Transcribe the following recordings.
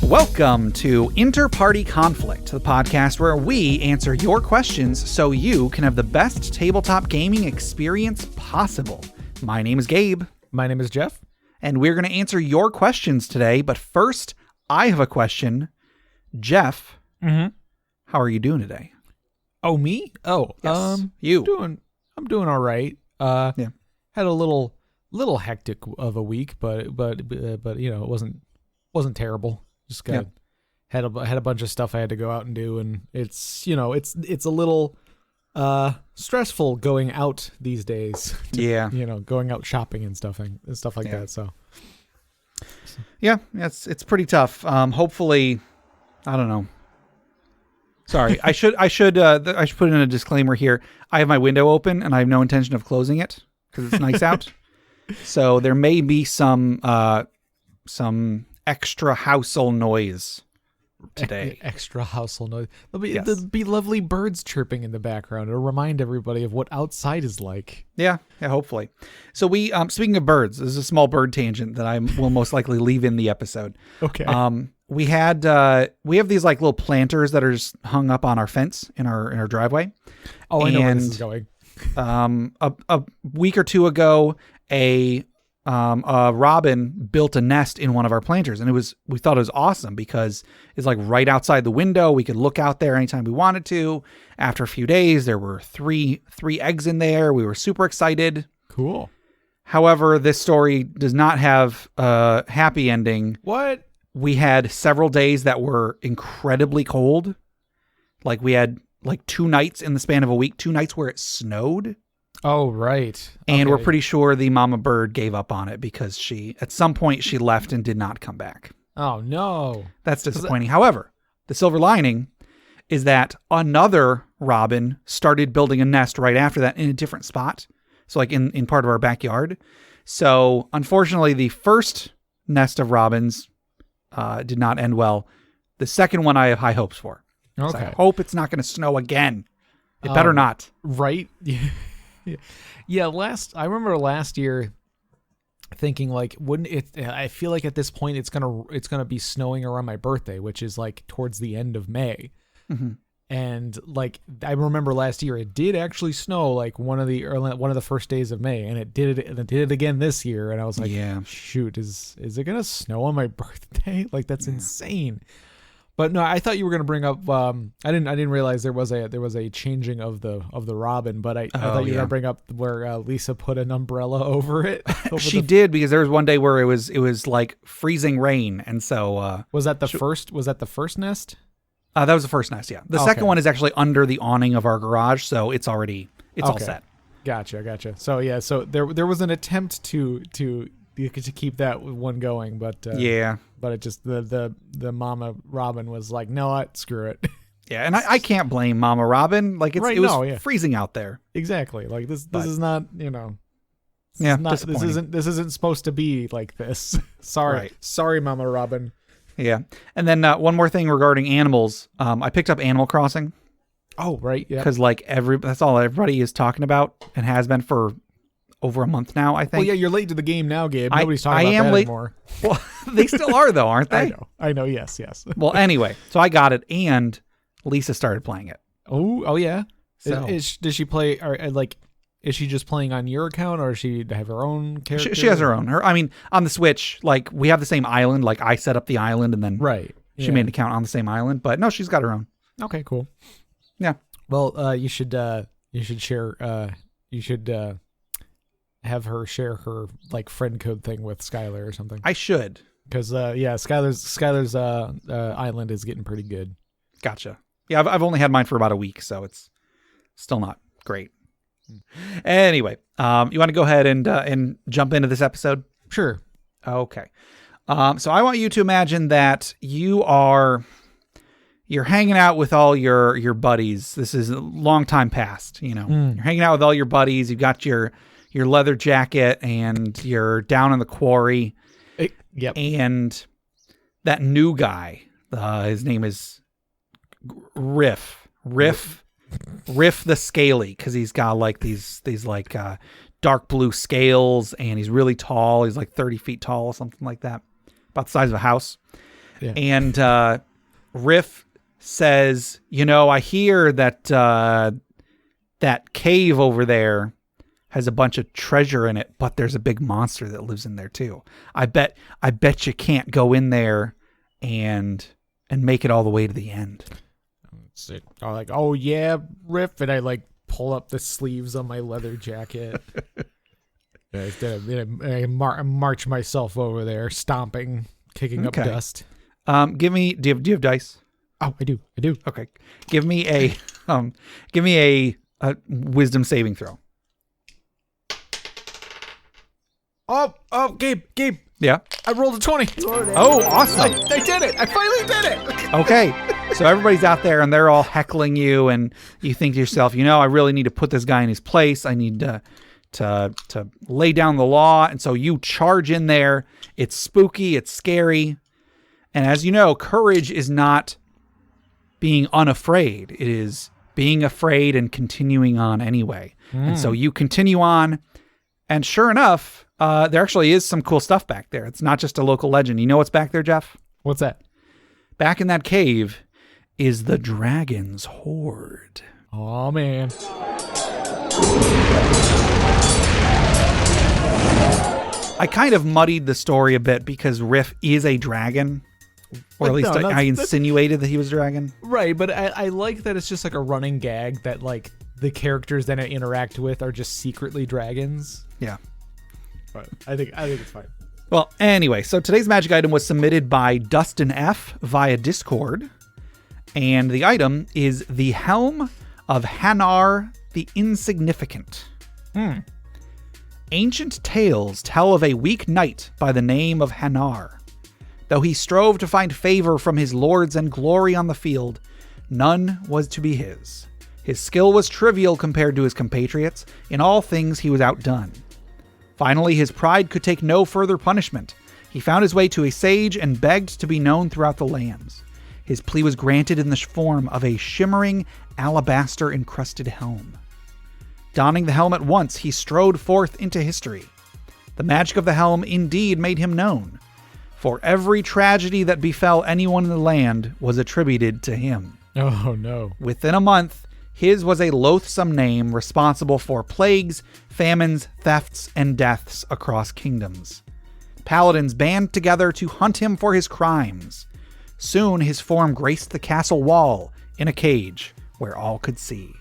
Welcome to InterPartyConflict, the podcast where we answer your questions so you can have the best tabletop gaming experience possible. My name is Gabe. My name is Jeff. And we're going to answer your questions today. But first, I have a question. Jeff, how are you doing today? Oh, me? Oh, yes, you. I'm doing all right. Yeah. Had a little hectic of a week, but you know, it wasn't terrible. Just had a bunch of stuff I had to go out and do, and it's a little stressful going out these days. Going out shopping and stuff like that. So yeah, it's pretty tough. Hopefully, I don't know. Sorry, I should put in a disclaimer here. I have my window open and I have no intention of closing it because it's nice out. So there may be some extra household noise today. Extra household noise. There'll be lovely birds chirping in the background. It'll remind everybody of what outside is like. Yeah, hopefully. So we, speaking of birds, this is a small bird tangent that I will most likely leave in the episode. Okay. We have these like little planters that are just hung up on our fence in our driveway. Oh, I know where this is going. A week or two ago, a robin built a nest in one of our planters, and we thought it was awesome because it's like right outside the window. We could look out there anytime we wanted to. After a few days, there were three eggs in there. We were super excited. Cool. However, this story does not have a happy ending. What? We had several days that were incredibly cold. Like we had like 2 nights in the span of a week, 2 nights where it snowed. Oh, right. And we're pretty sure the mama bird gave up on it because at some point she left and did not come back. Oh, no. That's disappointing. However, the silver lining is that another robin started building a nest right after that in a different spot. So like in part of our backyard. So unfortunately, the first nest of robins did not end well. The second one I have high hopes for. Okay. So I hope it's not going to snow again. It better not. Right? Yeah. I remember last year thinking like, wouldn't it? I feel like at this point it's gonna be snowing around my birthday, which is like towards the end of May. Mm-hmm. And like I remember last year it did actually snow like one of the first days of May, and it did it again this year. And I was like, yeah, shoot, is it gonna snow on my birthday? Like that's insane. But no, I thought you were going to bring up. I didn't realize there was a changing of the robin. But I thought you were going to bring up where Lisa put an umbrella over it. She did, because there was one day where it was like freezing rain, and so was that the first? Was that the first nest? That was the first nest. Yeah, the second one is actually under the awning of our garage, so it's all set. Gotcha. So yeah, so there was an attempt to keep that one going, but but it just the mama robin was like, no, what, screw it. Yeah, and I can't blame Mama Robin. Like it was freezing out there. Exactly. Like this is not, disappointing. This isn't supposed to be like this. Sorry, Mama Robin. Yeah, and then one more thing regarding animals. I picked up Animal Crossing. Oh right, yeah. Because like that's all everybody is talking about and has been for over a month now, I think. Well, yeah, you're late to the game now, Gabe. Nobody's talking about that anymore. Well, they still are, though, aren't they? I know. Yes. Well, anyway, so I got it, and Lisa started playing it. Oh yeah. So, does she play? Or like, is she just playing on your account, or does she have her own character? She has her own. On the Switch, like we have the same island. Like I set up the island, and then she made an account on the same island. But no, she's got her own. Okay, cool. Yeah. Well, you should share. You should. Have her share her like friend code thing with Skylar or something. I should, because Skylar's island is getting pretty good. Gotcha. Yeah, I've only had mine for about a week, so it's still not great. Anyway, you want to go ahead and jump into this episode? Sure. Okay. So I want you to imagine that you're hanging out with all your buddies. This is a long time past. You're hanging out with all your buddies. You've got your leather jacket, and you're down in the quarry. Yep. And that new guy, his name is Riff the Scaly, because he's got like these like dark blue scales, and he's really tall. He's like 30 feet tall or something like that, about the size of a house. Yeah. And Riff says, I hear that that cave over there has a bunch of treasure in it, but there's a big monster that lives in there too. I bet you can't go in there and make it all the way to the end. I'm like, oh yeah, Riff, and I like pull up the sleeves on my leather jacket. I march myself over there, stomping, kicking up dust. Do you have dice? Oh, I do. Okay. Give me a wisdom saving throw. Oh, Gabe. Yeah. I rolled a 20. Oh, awesome. I did it. I finally did it. Okay. So everybody's out there and they're all heckling you, and you think to yourself, I really need to put this guy in his place. I need to lay down the law. And so you charge in there. It's spooky. It's scary. And as you know, courage is not being unafraid. It is being afraid and continuing on anyway. And so you continue on. And sure enough, there actually is some cool stuff back there. It's not just a local legend. You know what's back there, Jeff? What's that? Back in that cave is the dragon's hoard. Oh, man. I kind of muddied the story a bit because Riff is a dragon. Or at least I insinuated that he was a dragon. Right, but I like that it's just like a running gag that like the characters that I interact with are just secretly dragons. Yeah. But I think it's fine. Well, anyway, so today's magic item was submitted by Dustin F. via Discord. And the item is the Helm of Hanar the Insignificant. Ancient tales tell of a weak knight by the name of Hanar. Though he strove to find favor from his lords and glory on the field, none was to be his. His skill was trivial compared to his compatriots. In all things he was outdone. Finally, his pride could take no further punishment. He found his way to a sage and begged to be known throughout the lands. His plea was granted in the form of a shimmering, alabaster-encrusted helm. Donning the helm at once, he strode forth into history. The magic of the helm indeed made him known, for every tragedy that befell anyone in the land was attributed to him. Oh, no. Within a month, his was a loathsome name responsible for plagues, famines, thefts, and deaths across kingdoms. Paladins band together to hunt him for his crimes. Soon his form graced the castle wall in a cage where all could see.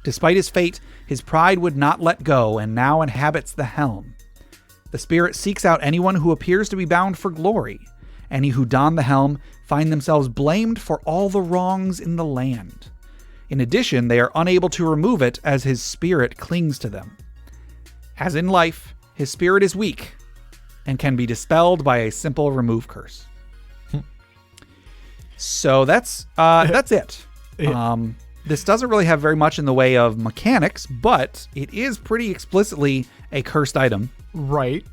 Despite his fate, his pride would not let go and now inhabits the helm. The spirit seeks out anyone who appears to be bound for glory. Any who don the helm find themselves blamed for all the wrongs in the land. In addition, they are unable to remove it as his spirit clings to them. As in life, his spirit is weak and can be dispelled by a simple remove curse. So that's it. This doesn't really have very much in the way of mechanics, but it is pretty explicitly a cursed item. Right.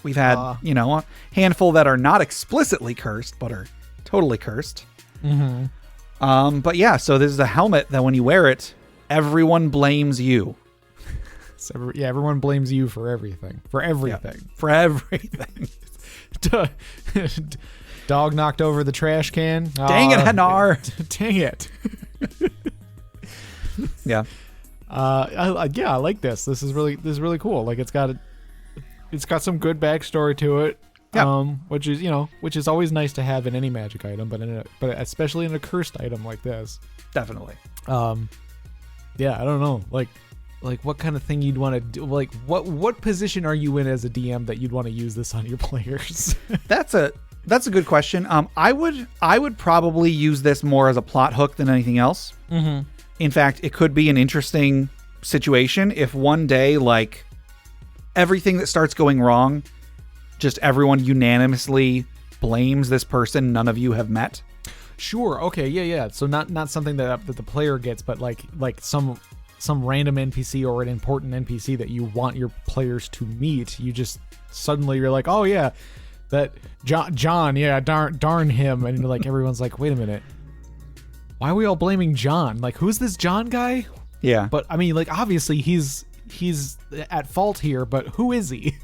We've had, a handful that are not explicitly cursed, but are totally cursed. Mm-hmm. But yeah, so this is a helmet that when you wear it, everyone blames you. So, everyone blames you for everything. For everything. Yeah, for everything. Dog knocked over the trash can. Dang it, Hanar. Dang it. Yeah. I like this. This is really cool. Like it's got some good backstory to it. Yeah. Which is always nice to have in any magic item, but especially in a cursed item like this. Definitely. Yeah, I don't know. Like what kind of thing you'd want to do? Like what position are you in as a DM that you'd want to use this on your players? That's a good question. I would probably use this more as a plot hook than anything else. Mm-hmm. In fact, it could be an interesting situation if one day, like, everything that starts going wrong, just everyone unanimously blames this person none of you have met. Sure. Okay. Yeah. So not something that the player gets, but like some random NPC or an important NPC that you want your players to meet. You just suddenly you're like, oh yeah, that John, yeah, darn him, and like everyone's like, wait a minute, why are we all blaming John? Like, who's this John guy? Yeah. But I mean, like, obviously he's at fault here, but who is he?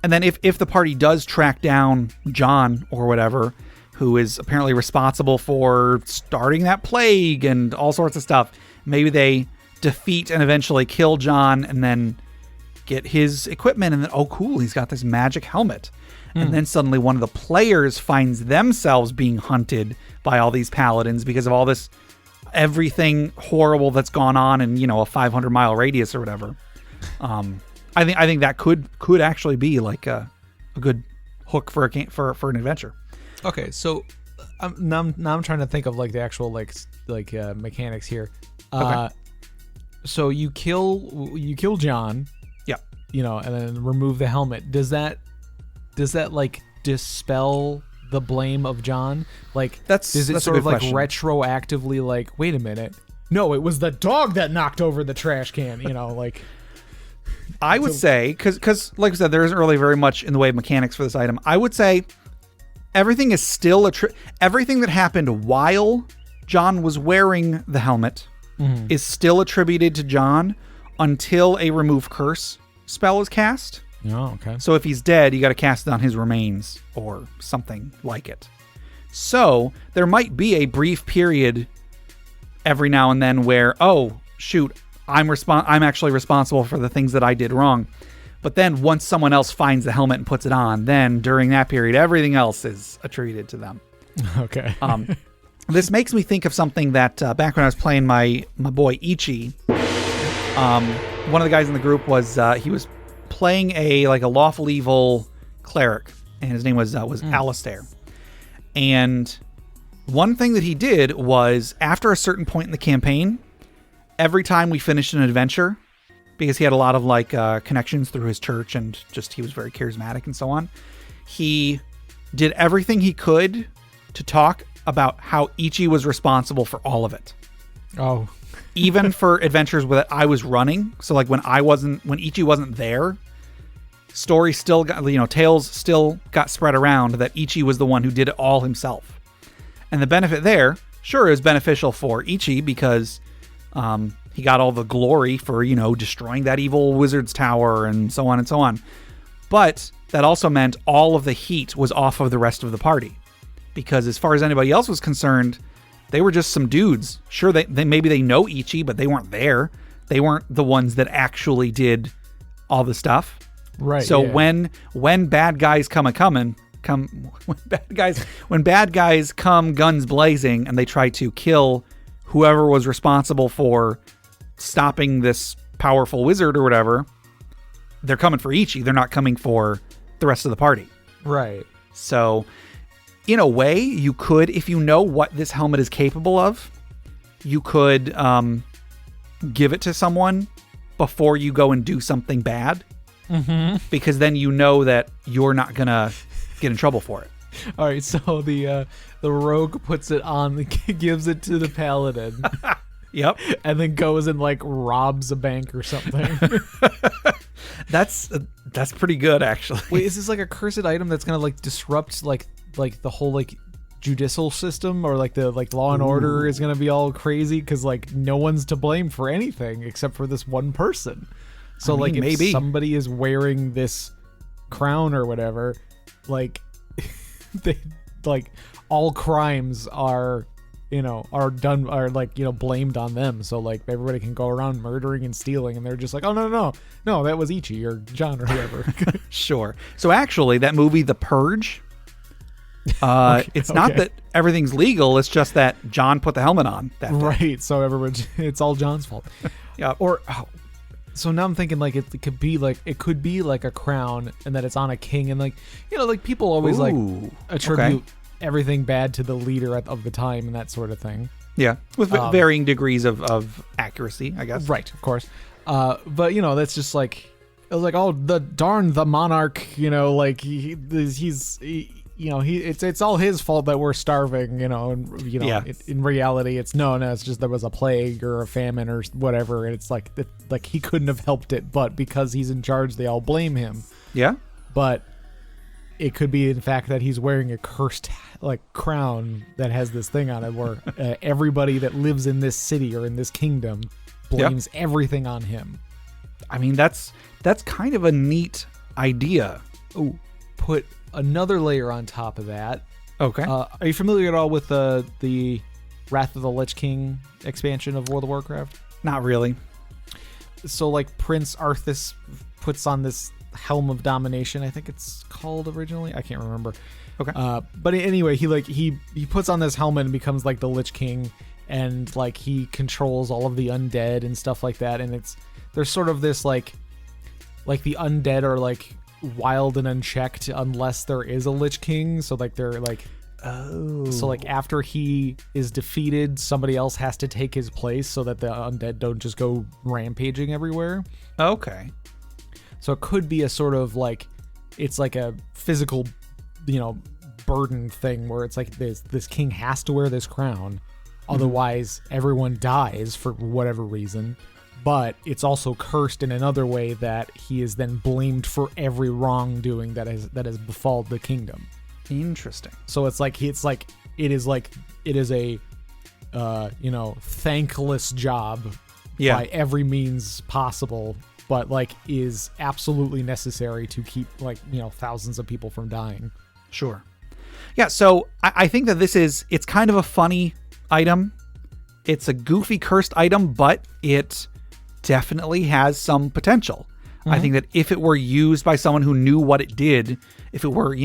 And then if the party does track down John or whatever, who is apparently responsible for starting that plague and all sorts of stuff. Maybe they defeat and eventually kill John and then get his equipment, and then, oh cool, he's got this magic helmet. And then suddenly one of the players finds themselves being hunted by all these paladins because of all this, everything horrible that's gone on in, you know, a 500-mile radius or whatever. I think that could actually be like a good hook for an adventure. Okay, so now I'm trying to think of like the actual like mechanics here. Okay. So you kill John. Yeah. You know, and then remove the helmet. Does that like dispel the blame of John? Like, does it sort of like retroactively like, wait a minute, no, it was the dog that knocked over the trash can, you know, like. I would say, because like I said, there isn't really very much in the way of mechanics for this item. I would say everything is still everything that happened while John was wearing the helmet is still attributed to John until a remove curse spell is cast. Oh, okay. So if he's dead, you got to cast it on his remains or something like it. So there might be a brief period every now and then where, oh shoot, I'm actually responsible for the things that I did wrong. But then once someone else finds the helmet and puts it on, then during that period, everything else is attributed to them. Okay. This makes me think of something that back when I was playing my boy Ichi, one of the guys in the group was he was playing a lawful evil cleric, and his name was Alistair. And one thing that he did was, after a certain point in the campaign, every time we finished an adventure, because he had a lot of connections through his church and just he was very charismatic and so on, he did everything he could to talk about how Ichi was responsible for all of it. Oh. Even for adventures that I was running. So like when Ichi wasn't there, story still got, tales still got spread around that Ichi was the one who did it all himself. And the benefit there, sure, it was beneficial for Ichi because he got all the glory for, destroying that evil wizard's tower and so on and so on. But that also meant all of the heat was off of the rest of the party. Because as far as anybody else was concerned, they were just some dudes. Sure, they maybe they know Ichi, but they weren't there. They weren't the ones that actually did all the stuff. Right. So yeah. when bad guys when bad guys come guns blazing and they try to kill whoever was responsible for stopping this powerful wizard or whatever, they're coming for Ichi. They're not coming for the rest of the party. Right. So in a way, you could, if you know what this helmet is capable of, you could give it to someone before you go and do something bad. Mm-hmm. Because then you know that you're not going to get in trouble for it. All right, so the rogue puts it on, gives it to the paladin. Yep. And then goes and robs a bank or something. That's pretty good, actually. Wait, is this a cursed item that's going to disrupt the whole judicial system, or the law and order is going to be all crazy because no one's to blame for anything except for this one person? So if maybe somebody is wearing this crown or whatever, they all crimes are blamed on them. So everybody can go around murdering and stealing, and they're just oh no, that was Ichi or John or whoever. Sure. So actually, that movie The Purge, it's not that everything's legal, it's just that John put the helmet on that day. Right. So it's all John's fault. Yeah. So now I'm thinking it could be a crown, and that it's on a king, and people always attribute everything bad to the leader of the time and that sort of thing. Yeah, with varying degrees of accuracy, I guess. Right, of course. But that's just the monarch. It's all his fault that we're starving. Yeah. In reality, it's just there was a plague or a famine or whatever, and it's he couldn't have helped it, but because he's in charge, they all blame him. Yeah, but it could be in fact that he's wearing a cursed crown that has this thing on it where everybody that lives in this city or in this kingdom blames everything on him. I mean, that's kind of a neat idea. Ooh, put another layer on top of that. Okay. Are you familiar at all with the Wrath of the Lich King expansion of World of Warcraft? Not really. So like Prince Arthas puts on this Helm of Domination, I think it's called originally. I can't remember. Okay. But anyway, he puts on this helmet and becomes like the Lich King, and like he controls all of the undead and stuff like that. And there's sort of this like the undead are like wild and unchecked unless there is a Lich King. So like they're like, oh, so like after he is defeated, somebody else has to take his place so that the undead don't just go rampaging everywhere. Okay. So it could be a sort of like, it's like a physical, burden thing where it's like this king has to wear this crown, otherwise everyone dies for whatever reason. But it's also cursed in another way that he is then blamed for every wrongdoing that has befalled the kingdom. Interesting. So it is a thankless job by every means possible, but like is absolutely necessary to keep thousands of people from dying. Sure. Yeah, so I think that it's kind of a funny item. It's a goofy cursed item, but it definitely has some potential. I think that if it were used by someone who knew what it did, if it were,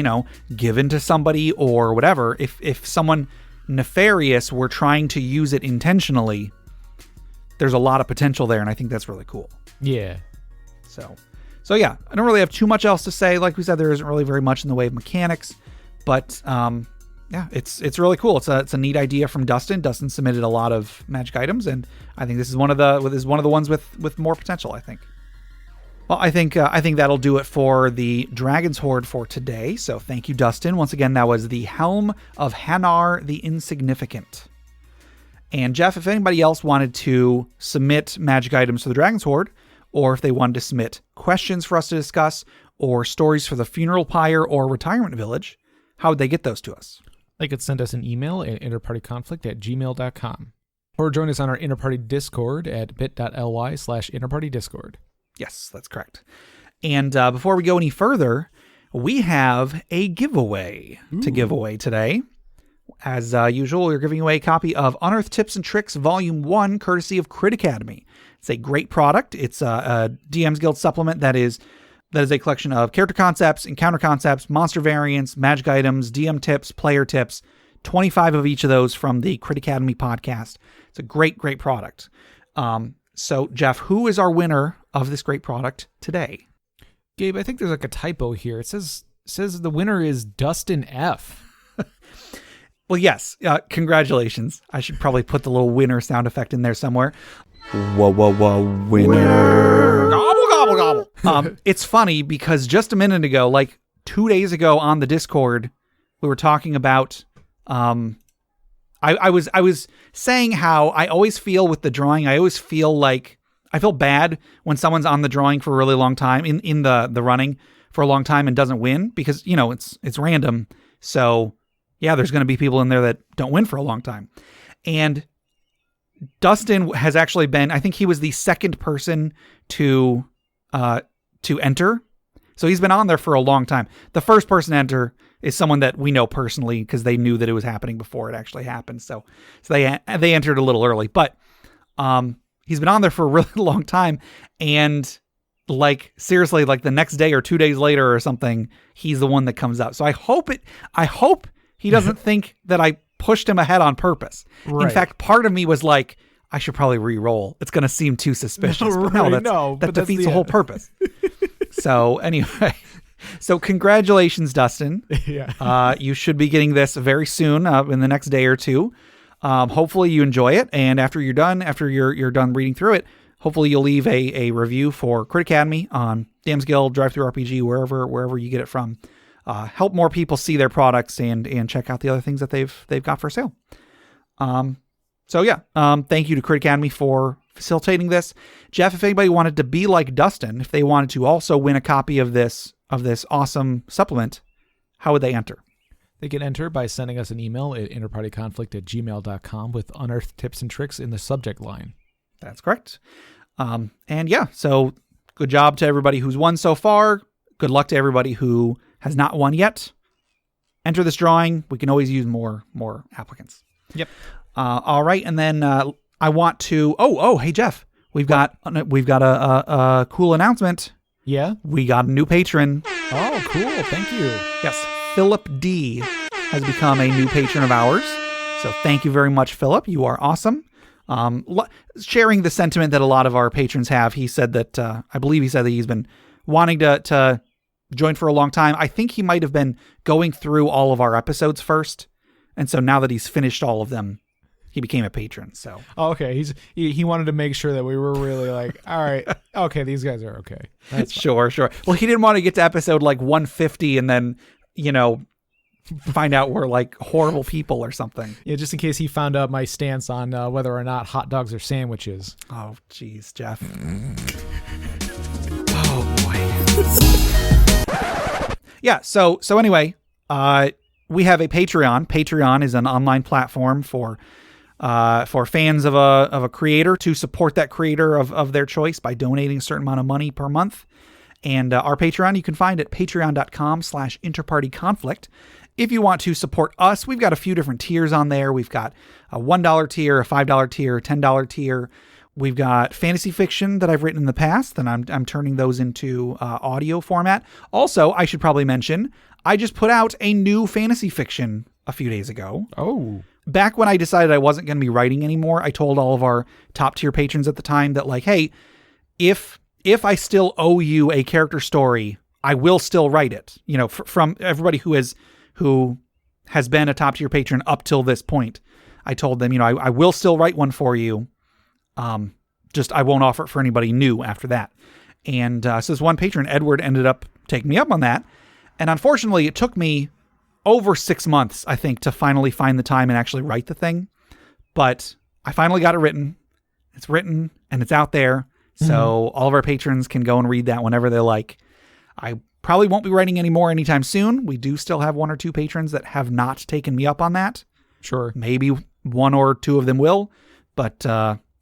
given to somebody or whatever, if someone nefarious were trying to use it intentionally, there's a lot of potential there, and I think that's really cool. Yeah. So yeah, I don't really have too much else to say. Like we said, there isn't really very much in the way of mechanics, but yeah, it's really cool. It's a neat idea from Dustin. Dustin submitted a lot of magic items, and I think this is one of the ones with more potential, I think. Well, I think that'll do it for the Dragon's Hoard for today. So thank you, Dustin. Once again, that was the Helm of Hanar the Insignificant. And Jeff, if anybody else wanted to submit magic items for the Dragon's Hoard, or if they wanted to submit questions for us to discuss, or stories for the funeral pyre or retirement village, how would they get those to us? They could send us an email at interpartyconflict@gmail.com, or join us on our Interparty Discord at bit.ly/interpartydiscord. Yes, that's correct. And before we go any further, we have a giveaway to give away today. As usual, we're giving away a copy of Unearthed Tips and Tricks Volume 1, courtesy of Crit Academy. It's a great product. It's a DM's Guild supplement that is a collection of character concepts, encounter concepts, monster variants, magic items, DM tips, player tips, 25 of each of those from the Crit Academy podcast. It's a great, great product. So, Jeff, who is our winner of this great product today? Gabe, I think there's like a typo here. It says the winner is Dustin F. Well, yes. Congratulations. I should probably put the little winner sound effect in there somewhere. Whoa, whoa, whoa, winner. Gobble, gobble, gobble. It's funny because just a minute ago, like 2 days ago on the Discord, we were talking about, I was saying how I always feel with the drawing, I feel bad when someone's on the drawing for a really long time, in the running for a long time and doesn't win because, it's random. So yeah, there's going to be people in there that don't win for a long time. And Dustin has actually been, I think he was the second person to enter. So he's been on there for a long time. The first person to enter is someone that we know personally because they knew that it was happening before it actually happened. So they entered a little early, but he's been on there for a really long time. And like, seriously, like the next day or 2 days later or something, he's the one that comes up. So I hope he doesn't think that I pushed him ahead on purpose. Right. In fact, part of me was like, I should probably re-roll. It's going to seem too suspicious. But that defeats the whole purpose. So anyway, so congratulations, Dustin. Yeah. You should be getting this very soon, in the next day or two. Hopefully you enjoy it. And after you're done reading through it, hopefully you'll leave a review for Crit Academy on DM's Guild, Drive-Thru-RPG, wherever you get it from. Help more people see their products and check out the other things that they've got for sale. So yeah, thank you to Crit Academy for facilitating this. Jeff, if anybody wanted to be like Dustin, if they wanted to also win a copy of this awesome supplement, how would they enter? They can enter by sending us an email at interpartyconflict@gmail.com with unearthed tips and tricks in the subject line. That's correct. And yeah, so good job to everybody who's won so far. Good luck to everybody who has not won yet. enter this drawing. We can always use more applicants. Yep. All right, and then I want to. Hey Jeff, we've got a cool announcement. Yeah. We got a new patron. Oh, cool. Thank you. Yes, Philip D has become a new patron of ours. So thank you very much, Philip. You are awesome. Sharing the sentiment that a lot of our patrons have. He said that, I believe he said that he's been wanting to join for a long time. I think he might have been going through all of our episodes first. And so now that he's finished all of them, he became a patron. So okay. He wanted to make sure that we were really like, all right, okay, these guys are okay. That's sure. Well, he didn't want to get to episode like 150 and then, find out we're like horrible people or something. Yeah, just in case he found out my stance on whether or not hot dogs are sandwiches. Oh, geez, Jeff. Oh, boy. Yeah, so anyway, we have a Patreon. Patreon is an online platform for fans of a creator to support that creator of their choice by donating a certain amount of money per month. And our Patreon, you can find at patreon.com/InterPartyConflict. If you want to support us, we've got a few different tiers on there. We've got a $1 tier, a $5 tier, a $10 tier. We've got fantasy fiction that I've written in the past, and I'm turning those into audio format. Also, I should probably mention, I just put out a new fantasy fiction a few days ago. Oh. Back when I decided I wasn't going to be writing anymore, I told all of our top tier patrons at the time that, like, hey, if I still owe you a character story, I will still write it. From everybody who has been a top tier patron up till this point, I told them, I will still write one for you. Just I won't offer it for anybody new after that. And so this one patron, Edward, ended up taking me up on that. And unfortunately, it took me over 6 months, I think, to finally find the time and actually write the thing. But I finally got it written. It's written and it's out there. So all of our patrons can go and read that whenever they like. I probably won't be writing any more anytime soon. We do still have 1 or 2 patrons that have not taken me up on that. Sure. Maybe 1 or 2 of them will. But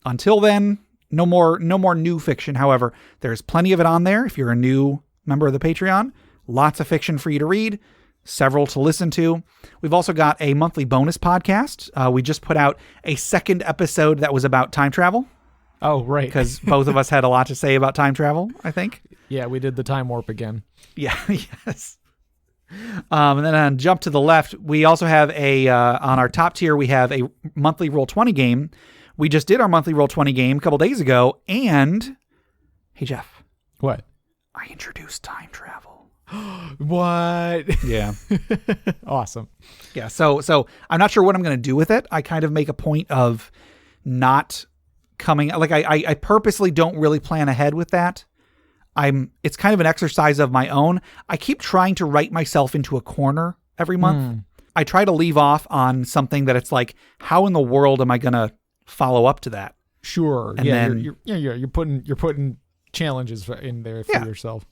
until then, no more new fiction. However, there's plenty of it on there. If you're a new member of the Patreon, lots of fiction for you to read, several to listen to. We've also got a monthly bonus podcast. We just put out a second episode that was about time travel. Oh, right. Because both of us had a lot to say about time travel, I think. Yeah, we did the time warp again. Yeah, yes. And then on jump to the left, we also have on our top tier, we have a monthly Roll20 game. We just did our monthly Roll20 game a couple days ago. And, hey, Jeff. What? I introduced time travel. What? Yeah. Awesome. Yeah, so I'm not sure what I'm going to do with it. I kind of make a point of not coming, like I purposely don't really plan ahead with that. It's kind of an exercise of my own. I keep trying to write myself into a corner every month. I try to leave off on something that it's like, how in the world am I going to follow up to that? Sure. And then, you're putting challenges in there for yourself.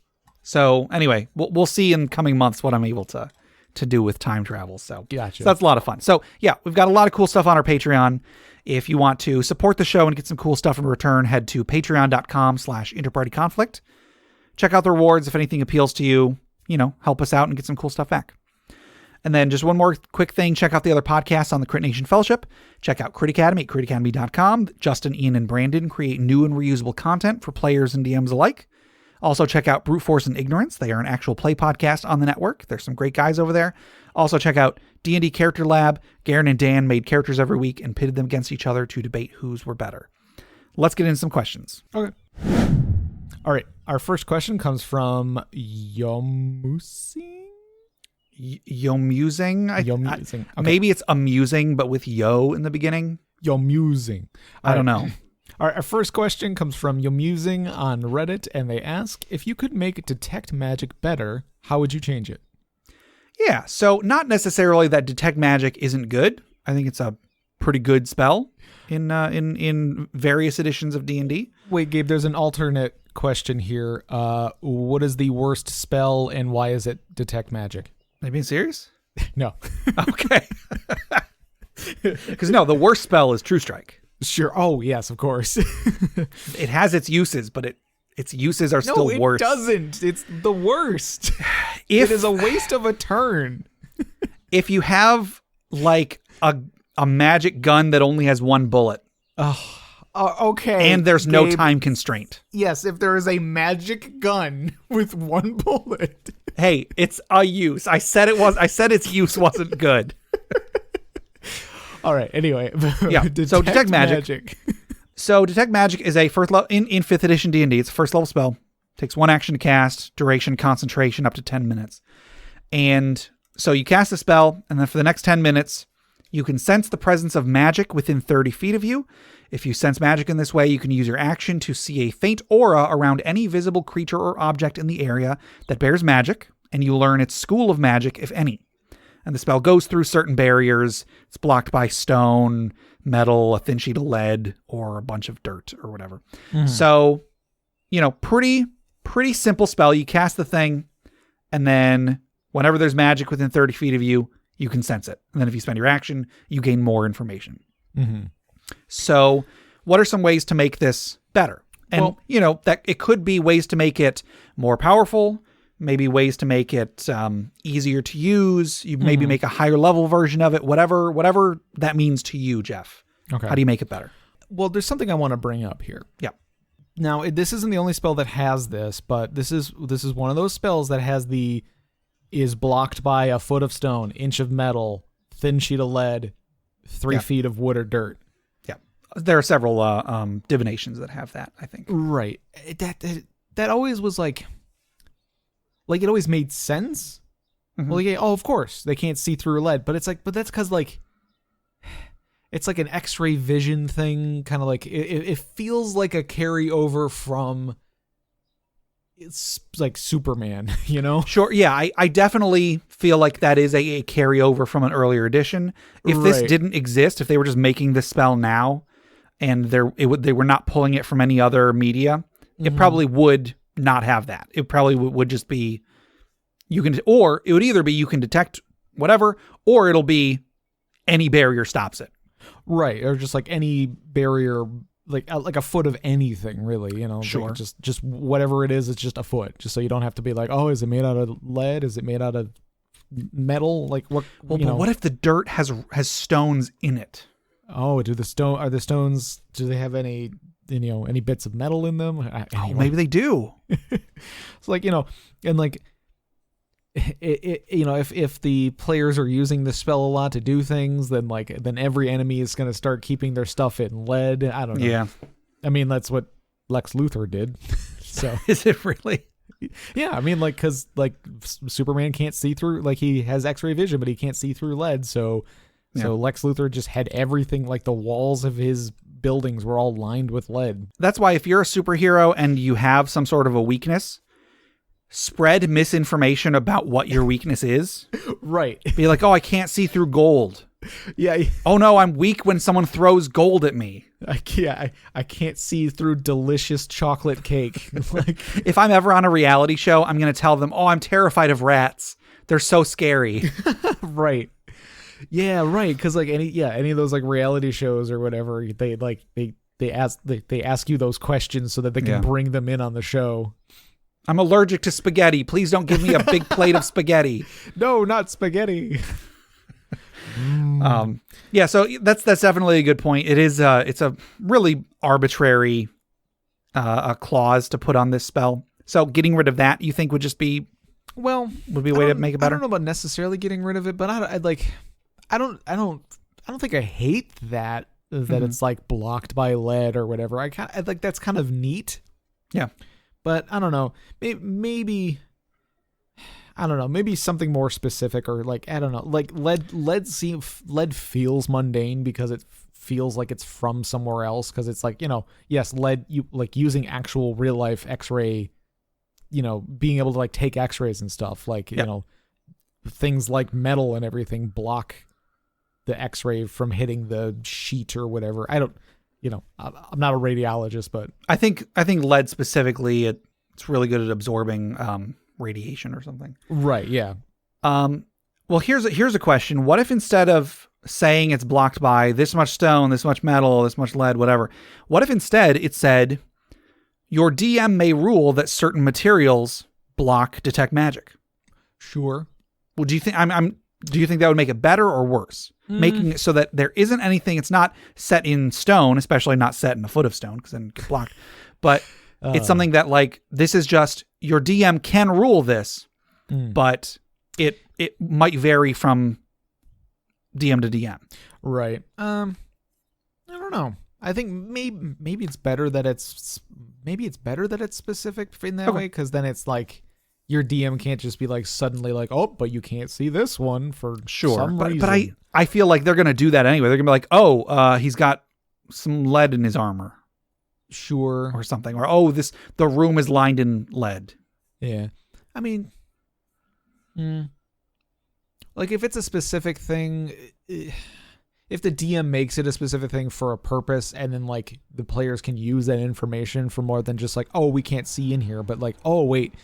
So anyway, we'll see in coming months what I'm able to do with time travel. So, gotcha. So that's a lot of fun. So yeah, we've got a lot of cool stuff on our Patreon. If you want to support the show and get some cool stuff in return, head to patreon.com/InterPartyConflict. Check out the rewards. If anything appeals to you, help us out and get some cool stuff back. And then just one more quick thing. Check out the other podcasts on the Crit Nation Fellowship. Check out Crit Academy at critacademy.com. Justin, Ian, and Brandon create new and reusable content for players and DMs alike. Also, check out Brute Force and Ignorance. They are an actual play podcast on the network. There's some great guys over there. Also, check out D&D Character Lab. Garen and Dan made characters every week and pitted them against each other to debate whose were better. Let's get into some questions. Okay. All right. Our first question comes from Yomusing. Yomusing? Yomusing. Okay. Maybe it's amusing, but with yo in the beginning. Yomusing. I don't know. Our first question comes from Yomusing on Reddit, and they ask, if you could make Detect Magic better, how would you change it? Yeah, so not necessarily that Detect Magic isn't good. I think it's a pretty good spell in various editions of D&D. Wait, Gabe, there's an alternate question here. What is the worst spell, and why is it Detect Magic? Are you being serious? No. Okay. Because no, the worst spell is True Strike. Sure. Oh, yes, of course. It has its uses, but its uses are still worse. No, it doesn't. It's the worst. It is a waste of a turn. if you have like a magic gun that only has one bullet. Okay. And there's no time constraint. Yes, if there is a magic gun with one bullet. Hey, it's a use. I said its use wasn't good. All right. Anyway. Yeah. So detect magic. So detect magic is a first level in 5th edition D&D. It's a first level spell. Takes 1 action to cast. Duration concentration up to 10 minutes. And so you cast a spell, and then for the next 10 minutes, you can sense the presence of magic within 30 feet of you. If you sense magic in this way, you can use your action to see a faint aura around any visible creature or object in the area that bears magic, and you learn its school of magic, if any. And the spell goes through certain barriers. It's blocked by stone, metal, a thin sheet of lead, or a bunch of dirt or whatever. So, pretty simple spell. You cast the thing, and then whenever there's magic within 30 feet of you, you can sense it. And then if you spend your action, you gain more information. So what are some ways to make this better? And, that it could be ways to make it more powerful, maybe ways to make it easier to use. You maybe make a higher level version of it, whatever that means to you, Jeff. Okay. How do you make it better? Well, there's something I want to bring up here. Yeah. Now, this isn't the only spell that has this, but this is one of those spells that has is blocked by a foot of stone, inch of metal, thin sheet of lead, 3 feet of wood or dirt. Yeah. There are several divinations that have that, I think. Right. That always was like it always made sense. Well, yeah, of course they can't see through lead, but it's like, but that's because like it's like an X-ray vision thing, kind of like it feels like a carryover from it's like Superman, Sure. Yeah, I definitely feel like that is a carryover from an earlier edition. If this didn't exist, if they were just making this spell now, and they were not pulling it from any other media, it probably would not have that. It probably would just be it would either be you can detect whatever, or it'll be any barrier stops it. Right, or just like any barrier, like a foot of anything, really, Sure. Like just whatever it is, it's just a foot, just so you don't have to be like, oh, is it made out of lead? Is it made out of metal? Like what? Well, but what if the dirt has stones in it? Oh, do the stones? Do they have any bits of metal in them? Maybe they do. It's like and like. If the players are using the spell a lot to do things, then every enemy is going to start keeping their stuff in lead. I don't know. Yeah. I mean, that's what Lex Luthor did. So is it really? Yeah. I mean, because Superman can't see through, he has X-ray vision, but he can't see through lead. So Lex Luthor just had everything, the walls of his buildings were all lined with lead. That's why if you're a superhero and you have some sort of a weakness, spread misinformation about what your weakness is. Right. Be like, oh, I can't see through gold. Yeah. Oh no, I'm weak when someone throws gold at me. I can't see through delicious chocolate cake. If I'm ever on a reality show, I'm going to tell them, oh, I'm terrified of rats. They're so scary. Right. Yeah, right. Because any of those reality shows or whatever, they ask you those questions so that they can bring them in on the show. I'm allergic to spaghetti. Please don't give me a big plate of spaghetti. No, not spaghetti. Yeah, so that's definitely a good point. It is it's a really arbitrary a clause to put on this spell. So getting rid of that, you think would just be a way to make it better? I don't know about necessarily getting rid of it, but I don't think I hate that it's blocked by lead or whatever. I think that's kind of neat. Yeah. But I don't know, maybe something more specific, or I don't know, lead feels mundane because it feels like it's from somewhere else. Cause it's yes, lead, using actual real life X-ray, being able to take X-rays and stuff, things like metal and everything block the X-ray from hitting the sheet or whatever. I'm not a radiologist, but I think lead specifically, it's really good at absorbing radiation or something. Right. Yeah. Well, here's a question. What if instead of saying it's blocked by this much stone, this much metal, this much lead, whatever, what if instead it said your DM may rule that certain materials block detect magic? Sure. Well, do you think Do you think that would make it better or worse? Making it so that there isn't anything, it's not set in stone, especially not set in a foot of stone, because then it get blocked. But it's something that, like, this is just, your DM can rule this, but it might vary from DM to DM. Right. I don't know. I think maybe it's better that it's specific in that way, because then it's like your DM can't just be like suddenly like, oh, but you can't see this one for some reason. But I feel like they're gonna do that anyway. They're gonna be like, oh, he's got some lead in his armor, sure, or something, or the room is lined in lead. Yeah, I mean, like if it's a specific thing. If the DM makes it a specific thing for a purpose, and then like the players can use that information for more than just like, oh, we can't see in here, but like, oh wait,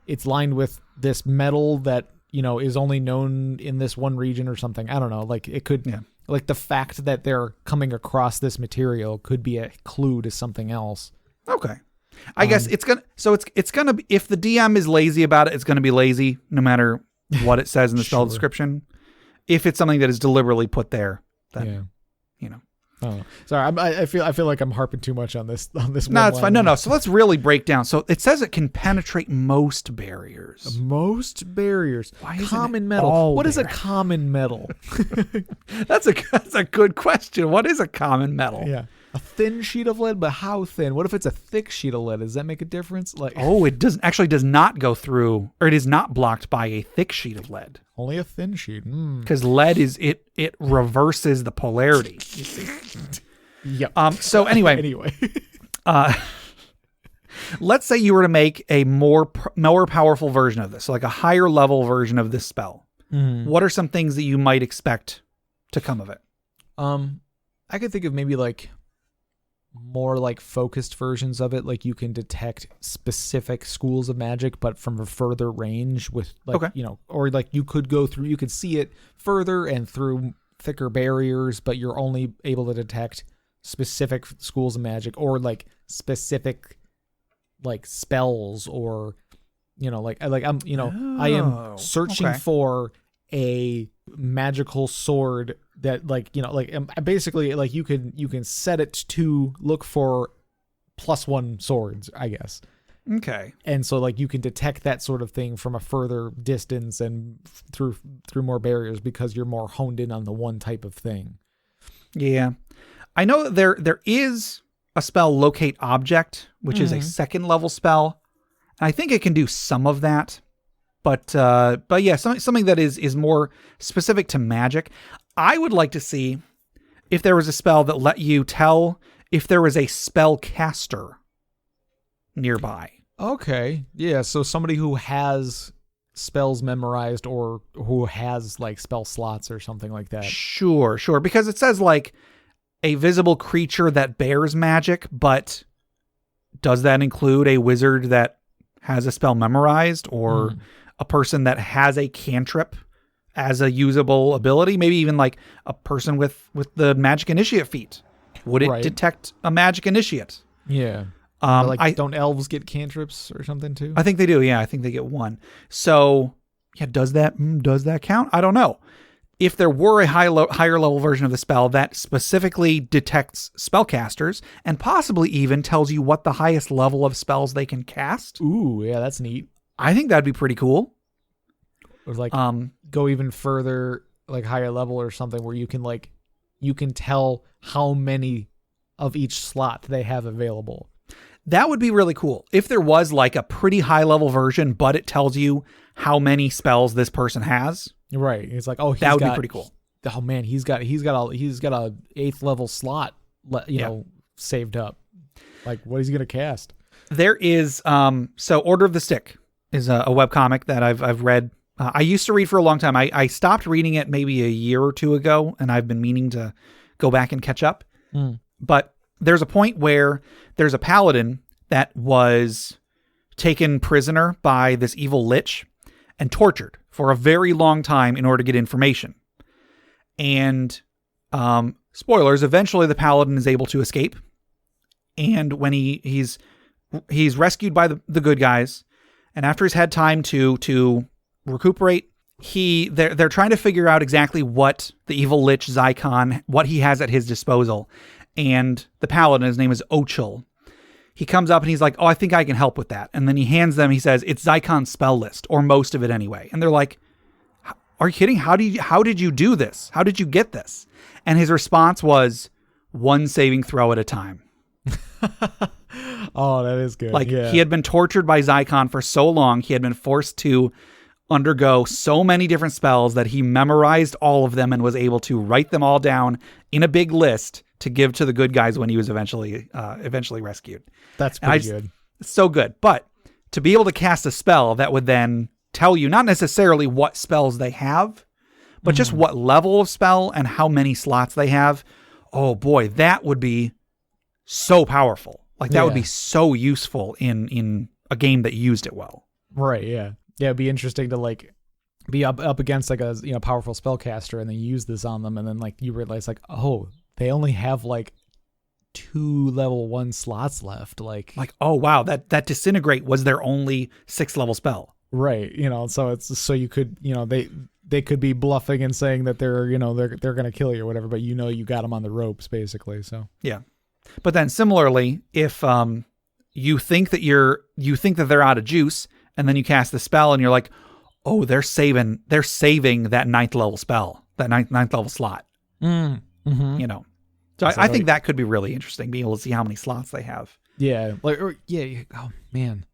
it's lined with this metal that, you know, is only known in this one region or something. I don't know. Like it could, like the fact that they're coming across this material could be a clue to something else. Okay. I guess it's gonna be, if the DM is lazy about it, it's gonna be lazy no matter what it says in the spell description. If it's something that is deliberately put there, then, you know. Oh, sorry. I feel like I'm harping too much on this. No, it's fine. No. So let's really break down. So it says it can penetrate most barriers. Most barriers. Why isn't common it metal. all What is a barriers? common metal? That's a good question. What is a common metal? Yeah. A thin sheet of lead, but how thin? What if it's a thick sheet of lead? Does that make a difference? Like, it does not go through, or it is not blocked by a thick sheet of lead. Only a thin sheet. Because lead is it reverses the polarity. You see. Yep. So anyway, let's say you were to make a more powerful version of this, so like a higher level version of this spell. What are some things that you might expect to come of it? I could think of maybe like more like focused versions of it. Like you can detect specific schools of magic, but from a further range with like, you know, or like you could see it further and through thicker barriers, but you're only able to detect specific schools of magic or like specific like spells, or, you know, I am searching for a magical sword that, like, you know, like basically like you can set it to look for +1 swords, I guess. Okay. And so like you can detect that sort of thing from a further distance and through more barriers because you're more honed in on the one type of thing. Yeah. I know there is a spell, Locate Object, which is a second level spell. And I think it can do some of that. But yeah, something that is more specific to magic. I would like to see if there was a spell that let you tell if there was a spell caster nearby. Okay. Yeah, so somebody who has spells memorized or who has like spell slots or something like that. Sure. Because it says like a visible creature that bears magic, but does that include a wizard that has a spell memorized, or a person that has a cantrip as a usable ability? Maybe even like a person with the magic initiate feat. Would it detect a magic initiate? Yeah. Don't elves get cantrips or something too? I think they do. Yeah, I think they get one. So yeah, does that count? I don't know. If there were a higher level version of the spell that specifically detects spellcasters and possibly even tells you what the highest level of spells they can cast. Ooh, yeah, that's neat. I think that'd be pretty cool. Or like go even further, like higher level or something, where you can tell how many of each slot they have available. That would be really cool. If there was like a pretty high level version, but it tells you how many spells this person has. Right. It's like, oh, that would be pretty cool. Oh man, he's got a 8th level slot, know, saved up. Like, what is he gonna cast? There is so Order of the Stick is a webcomic that I've read. I used to read for a long time. I stopped reading it maybe a year or two ago, and I've been meaning to go back and catch up. But there's a point where there's a paladin that was taken prisoner by this evil lich and tortured for a very long time in order to get information. And spoilers, eventually the paladin is able to escape. And when he's rescued by the good guys, and after he's had time to recuperate they're trying to figure out exactly what the evil lich Zycon, what he has at his disposal. And the paladin, his name is Ochil. He comes up and he's like, oh, I think I can help with that. And then he hands them, he says, it's Zycon's spell list, or most of it anyway. And they're like, are you kidding? How did you do this? How did you get this? And his response was, one saving throw at a time. Oh, that is good. He had been tortured by Zycon for so long. He had been forced to undergo so many different spells that he memorized all of them and was able to write them all down in a big list to give to the good guys when he was eventually rescued. That's pretty good. So good. But to be able to cast a spell that would then tell you not necessarily what spells they have, but just what level of spell and how many slots they have. Oh boy, that would be so powerful. Like that would be so useful in a game that used it well. Right. Yeah. Yeah. It'd be interesting to like be up against like a powerful spellcaster and then use this on them, and then like you realize like, oh, they only have like 2 level 1 slots left. Like oh wow, that disintegrate was their only 6th level spell. Right. So it's so you could they could be bluffing and saying that they're gonna kill you or whatever, but you got them on the ropes basically. So yeah. But then similarly, if you think that they're out of juice, and then you cast the spell and you're like, oh, they're saving that 9th level spell, that ninth level slot. Mm-hmm. So I think that could be really interesting, being able to see how many slots they have. Yeah. Oh man.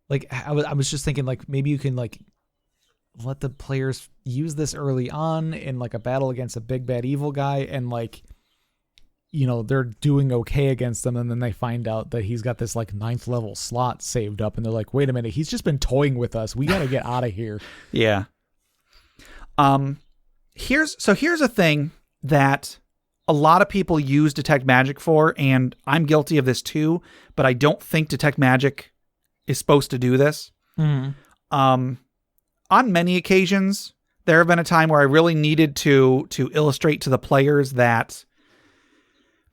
Like I was just thinking like maybe you can like let the players use this early on in like a battle against a big bad evil guy, and like they're doing okay against them, and then they find out that he's got this like 9th level slot saved up, and they're like, wait a minute, he's just been toying with us, we gotta get out of here. Yeah. Here's a thing that a lot of people use Detect Magic for, and I'm guilty of this too, but I don't think Detect Magic is supposed to do this. On many occasions, there have been a time where I really needed to illustrate to the players that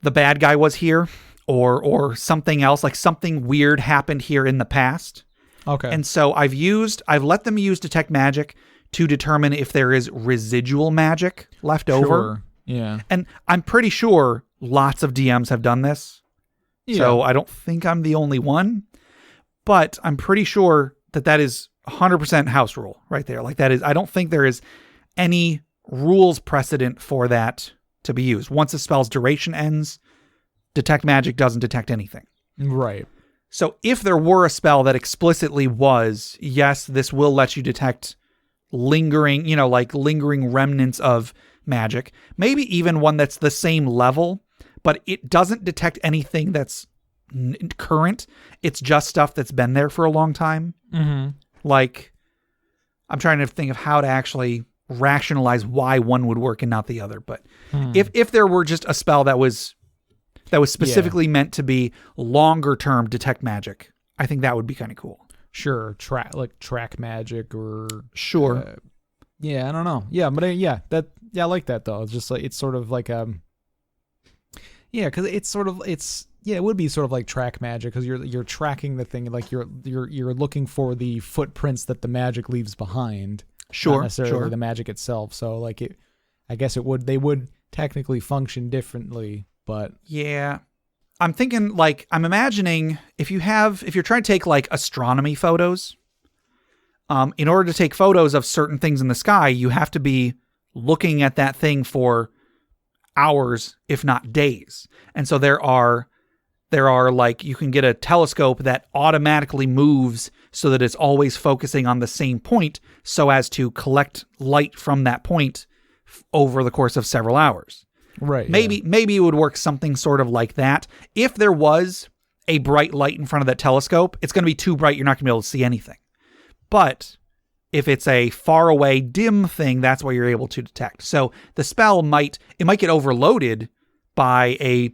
the bad guy was here, or something else, like something weird happened here in the past. Okay. And so I've let them use Detect Magic to determine if there is residual magic left over. Yeah. And I'm pretty sure lots of DMs have done this. Yeah. So I don't think I'm the only one, but I'm pretty sure that is 100% house rule right there. Like that is, I don't think there is any rules precedent for that to be used. Once a spell's duration ends, Detect Magic doesn't detect anything. Right. So if there were a spell that explicitly was, yes, this will let you detect lingering remnants of magic, maybe even one that's the same level, but it doesn't detect anything that's current. It's just stuff that's been there for a long time. Mm-hmm. Like, I'm trying to think of how to actually rationalize why one would work and not the other. But if there were just a spell that was specifically meant to be longer term Detect Magic, I think that would be kind of cool. Sure. Track magic or sure. I don't know. Yeah, but I like that though. It's just like, it's sort of like cuz it would be sort of like track magic, because you're tracking the thing, like you're looking for the footprints that the magic leaves behind. Sure. Not necessarily the magic itself. So like they would technically function differently, but yeah. I'm thinking, like, I'm imagining if you're trying to take like astronomy photos, in order to take photos of certain things in the sky, you have to be looking at that thing for hours, if not days. And so there are like, you can get a telescope that automatically moves so that it's always focusing on the same point, so as to collect light from that point over the course of several hours. Right. Maybe it would work something sort of like that. If there was a bright light in front of that telescope, it's going to be too bright. You're not going to be able to see anything. But if it's a far away dim thing, that's what you're able to detect. So the spell might get overloaded by a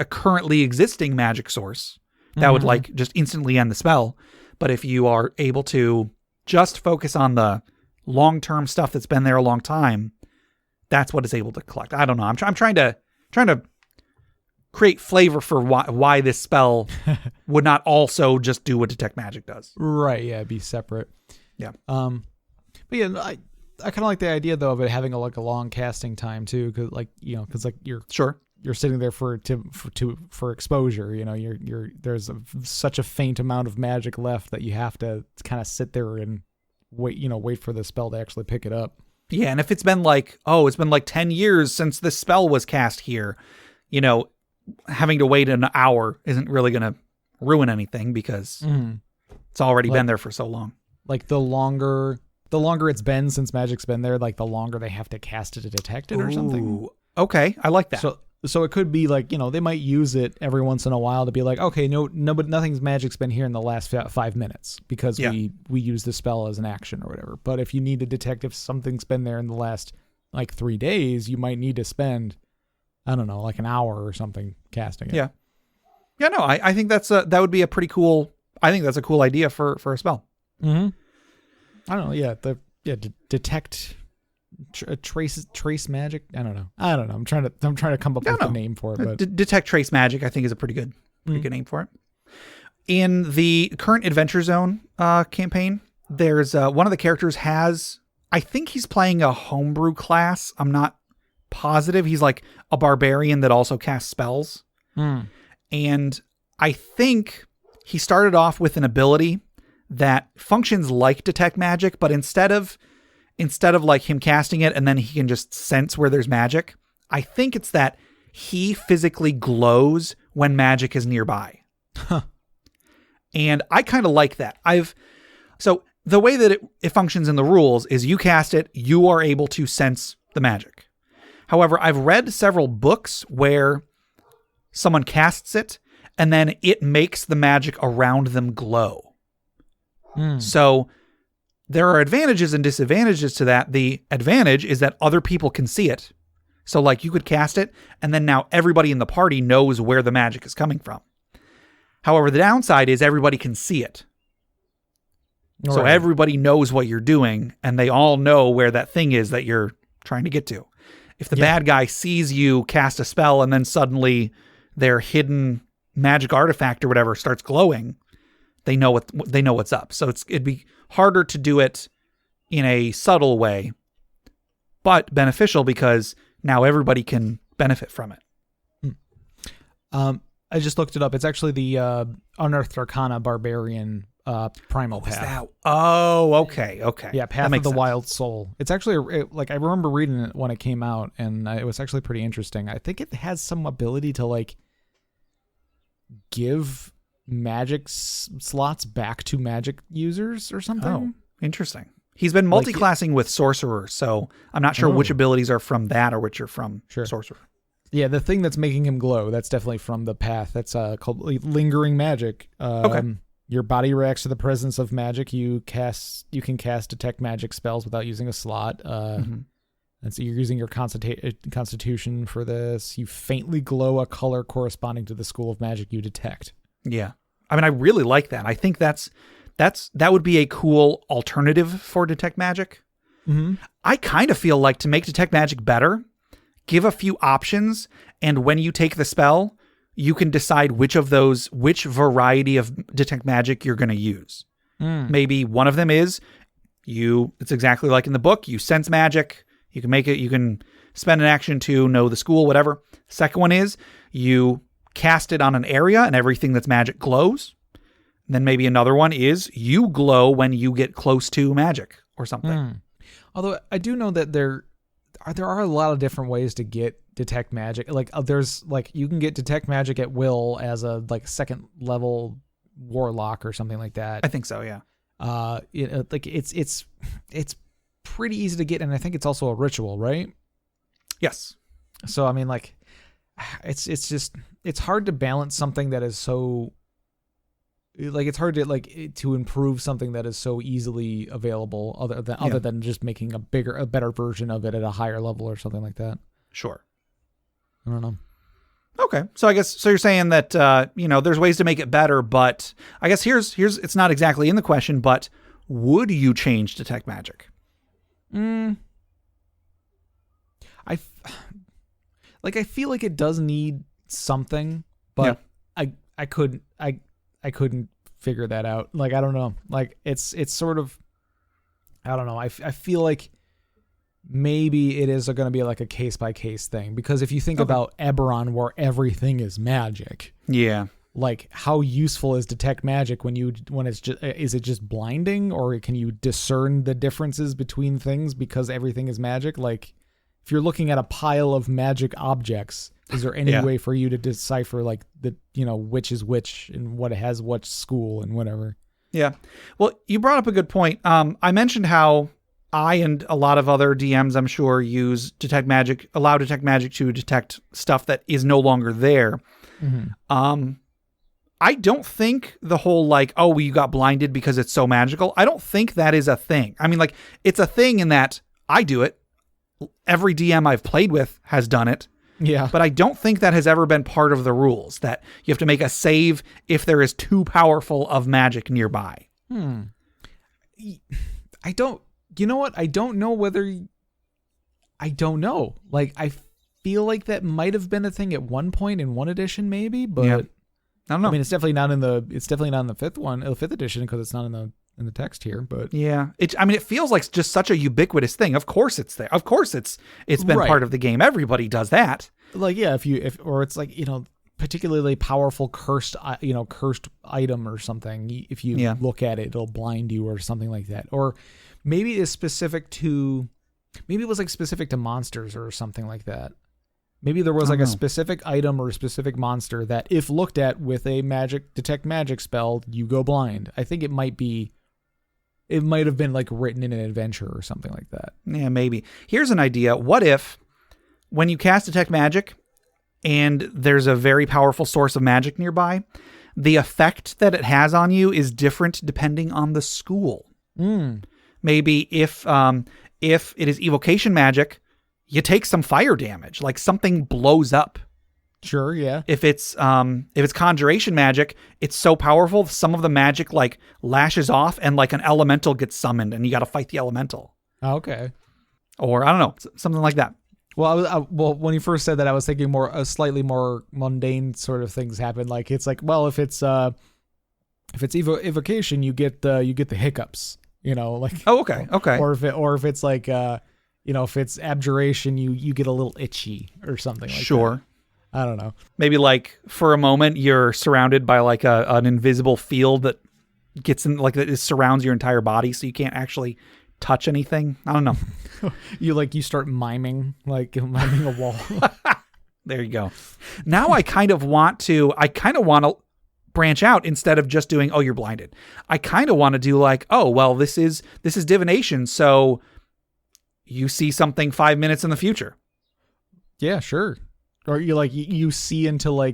currently existing magic source that would like just instantly end the spell. But if you are able to just focus on the long-term stuff that's been there a long time, that's what it's able to collect. I don't know. I'm trying to create flavor for why this spell would not also just do what Detect Magic does. Right. Yeah. Be separate. Yeah. But yeah, I kind of like the idea though of it having a long casting time too, because you're sitting there for exposure. There's such a faint amount of magic left that you have to kind of sit there and wait for the spell to actually pick it up. Yeah, and if it's been like 10 years since this spell was cast here, having to wait an hour isn't really going to ruin anything because it's already been there for so long. Like the longer it's been since magic's been there, like the longer they have to cast it to detect it or something. Okay, I like that. So it could be like, they might use it every once in a while to be like, okay, no, but nothing's magic's been here in the last 5 minutes because we use the spell as an action or whatever. But if you need to detect if something's been there in the last like 3 days, you might need to spend, I don't know, like an hour or something casting it. Yeah. Yeah, no, I think that would be a pretty cool, I think that's a cool idea for a spell. Mm-hmm. I don't know. Yeah. Detect trace magic. I don't know. I'm trying to come up with a name for it. But detect trace magic, I think, is a pretty good name for it. In the current Adventure Zone campaign, there's one of the characters I think he's playing a homebrew class. I'm not positive. He's like a barbarian that also casts spells. And I think he started off with an ability that functions like detect magic, but instead of like him casting it and then he can just sense where there's magic, I think it's that he physically glows when magic is nearby. Huh. And I kind of like that. So the way that it functions in the rules is you cast it, you are able to sense the magic. However, I've read several books where someone casts it and then it makes the magic around them glow. So there are advantages and disadvantages to that. The advantage is that other people can see it. So like you could cast it and then now everybody in the party knows where the magic is coming from. However, the downside is everybody can see it. Right. So everybody knows what you're doing and they all know where that thing is that you're trying to get to. If the bad guy sees you cast a spell and then suddenly their hidden magic artifact or whatever starts glowing, they know what's up. So it'd be harder to do it in a subtle way, but beneficial because now everybody can benefit from it. I just looked it up. It's actually the Unearthed Arcana Barbarian Primal Path. Oh, okay. Yeah, Path of the Wild Soul. It's actually I remember reading it when it came out, and it was actually pretty interesting. I think it has some ability to like give magic slots back to magic users or something. Oh, interesting. He's been multi-classing with sorcerer, so I'm not sure which abilities are from that or which are from sorcerer. Yeah, the thing that's making him glow, that's definitely from the path. That's called lingering magic. Okay. Your body reacts to the presence of magic. You can cast detect magic spells without using a slot. And so you're using your constitution for this. You faintly glow a color corresponding to the school of magic you detect. Yeah. I mean, I really like that. I think that would be a cool alternative for detect magic. Mm-hmm. I kind of feel like to make detect magic better, give a few options, and when you take the spell, you can decide which variety of detect magic you're going to use. Maybe one of them is it's exactly like in the book, you sense magic, you can spend an action to know the school, whatever. Second one is you cast it on an area and everything that's magic glows. And then maybe another one is you glow when you get close to magic or something. Although I do know that there are a lot of different ways to get detect magic. Like there's you can get detect magic at will as a second level warlock or something like that. I think so, yeah. It's pretty easy to get, and I think it's also a ritual, right? Yes. So I mean, it's hard to balance something that is so it's hard to improve something that is so easily available other than just making a better version of it at a higher level or something like that. Sure. I don't know. Okay. So I guess you're saying that there's ways to make it better, but I guess here's it's not exactly in the question, but would you change detect magic? I feel like it does need something, but I couldn't figure that out. I don't know. It's sort of, I don't know. I feel like maybe it is going to be like a case by case thing, because if you think about Eberron, where everything is magic, Yeah. like how useful is detect magic when it's just, is it just blinding, or can you discern the differences between things because everything is magic? Like if you're looking at a pile of magic objects, is there any way for you to decipher like the, which is which and what has what school and whatever? Yeah. Well, you brought up a good point. I mentioned how I and a lot of other DMs, I'm sure, allow detect magic to detect stuff that is no longer there. Mm-hmm. I don't think the whole you got blinded because it's so magical. I don't think that is a thing. I mean, like, it's a thing in that I do it. Every DM I've played with has done it. Yeah. But I don't think that has ever been part of the rules, that you have to make a save if there is too powerful of magic nearby. I don't, you know what? I don't know whether, I don't know. Like, I feel like that might have been a thing at one point in one edition, maybe, but I don't know. I mean, it's definitely not in the fifth edition, because it's not in the text here, but yeah, it feels like just such a ubiquitous thing. Of course it's there. Of course it's been part of the game. Everybody does that. Like, yeah, or it's like, particularly powerful cursed item or something. If you look at it, it'll blind you or something like that. Or maybe it's specific to, maybe it was like specific to monsters or something like that. Maybe there was like a specific item or a specific monster that if looked at with a detect magic spell, you go blind. I think it might have been like written in an adventure or something like that. Yeah, maybe. Here's an idea. What if when you cast detect magic and there's a very powerful source of magic nearby, the effect that it has on you is different depending on the school? Maybe if it is evocation magic, you take some fire damage, like something blows up. Sure, yeah. If it's conjuration magic, it's so powerful, some of the magic like lashes off and like an elemental gets summoned and you got to fight the elemental. Okay. Or I don't know, something like that. Well, when you first said that, I was thinking more slightly more mundane sort of things happen. Like it's like, well, if it's evocation, you get the hiccups. Like okay. Or if it's like if it's abjuration, you get a little itchy or something like that. Sure. I don't know. Maybe like for a moment you're surrounded by like an invisible field that gets in, like, that surrounds your entire body, so you can't actually touch anything. I don't know. you start miming a wall. There you go. Now I kind of want to branch out instead of just doing, oh, you're blinded. I kind of want to do like, oh, well, this is divination, so you see something 5 minutes in the future. Yeah, sure. Or you see into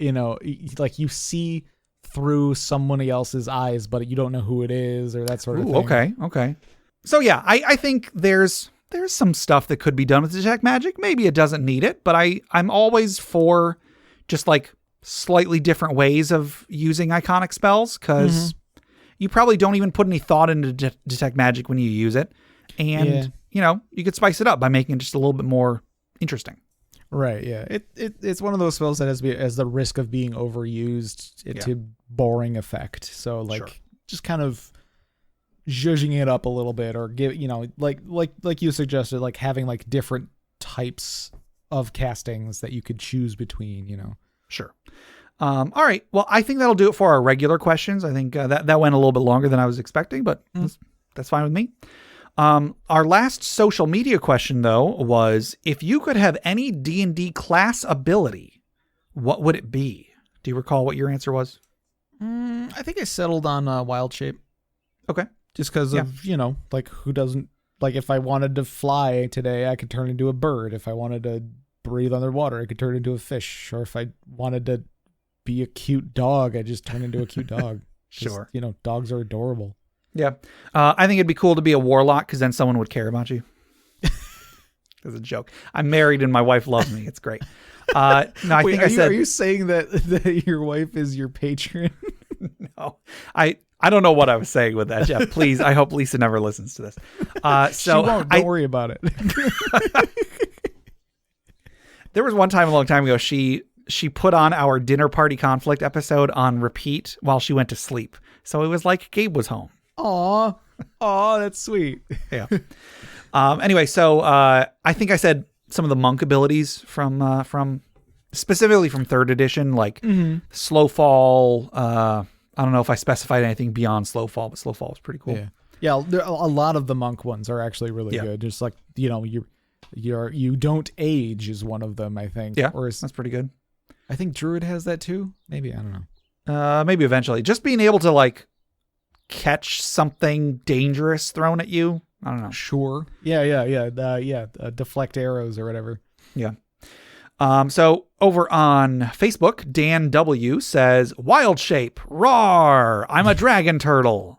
you see through someone else's eyes, but you don't know who it is, or that sort of thing. Okay. So yeah, I think there's some stuff that could be done with detect magic. Maybe it doesn't need it, but I'm always for just like slightly different ways of using iconic spells, because you probably don't even put any thought into detect magic when you use it. And, you could spice it up by making it just a little bit more interesting. Right, yeah. It's one of those spells that has the risk of being overused to boring effect. So, just kind of zhuzhing it up a little bit, or give, like you suggested, like having like different types of castings that you could choose between, Sure. All right. Well, I think that'll do it for our regular questions. I think that went a little bit longer than I was expecting, but that's fine with me. Our last social media question, though, was if you could have any D&D class ability, what would it be? Do you recall what your answer was? I think I settled on Wild Shape. Okay. Just because of, who doesn't, if I wanted to fly today, I could turn into a bird. If I wanted to breathe underwater, I could turn into a fish. Or if I wanted to be a cute dog, I just turn into a cute dog. Sure. Dogs are adorable. Yeah. I think it'd be cool to be a warlock, because then someone would care about you. As a joke. I'm married and my wife loves me. It's great. No, I think I said... Are you saying that your wife is your patron? No. I don't know what I was saying with that, Jeff. Please, I hope Lisa never listens to this. She won't. Don't worry about it. There was one time a long time ago, she put on our Dinner Party Conflict episode on repeat while she went to sleep. So it was like Gabe was home. Aw, that's sweet. Yeah. Anyway, so I think I said some of the monk abilities from specifically from 3rd edition, like slow fall. I don't know if I specified anything beyond slow fall, but slow fall is pretty cool. Yeah. Yeah, a lot of the monk ones are actually really good. Just like, you don't age is one of them, I think. Yeah, that's pretty good. I think druid has that too. Maybe, I don't know. Maybe eventually. Just being able to like catch something dangerous thrown at you. I don't know. Sure. Yeah. Deflect arrows or whatever. Yeah. So over on Facebook, Dan W says, "Wild shape, roar! I'm a dragon turtle."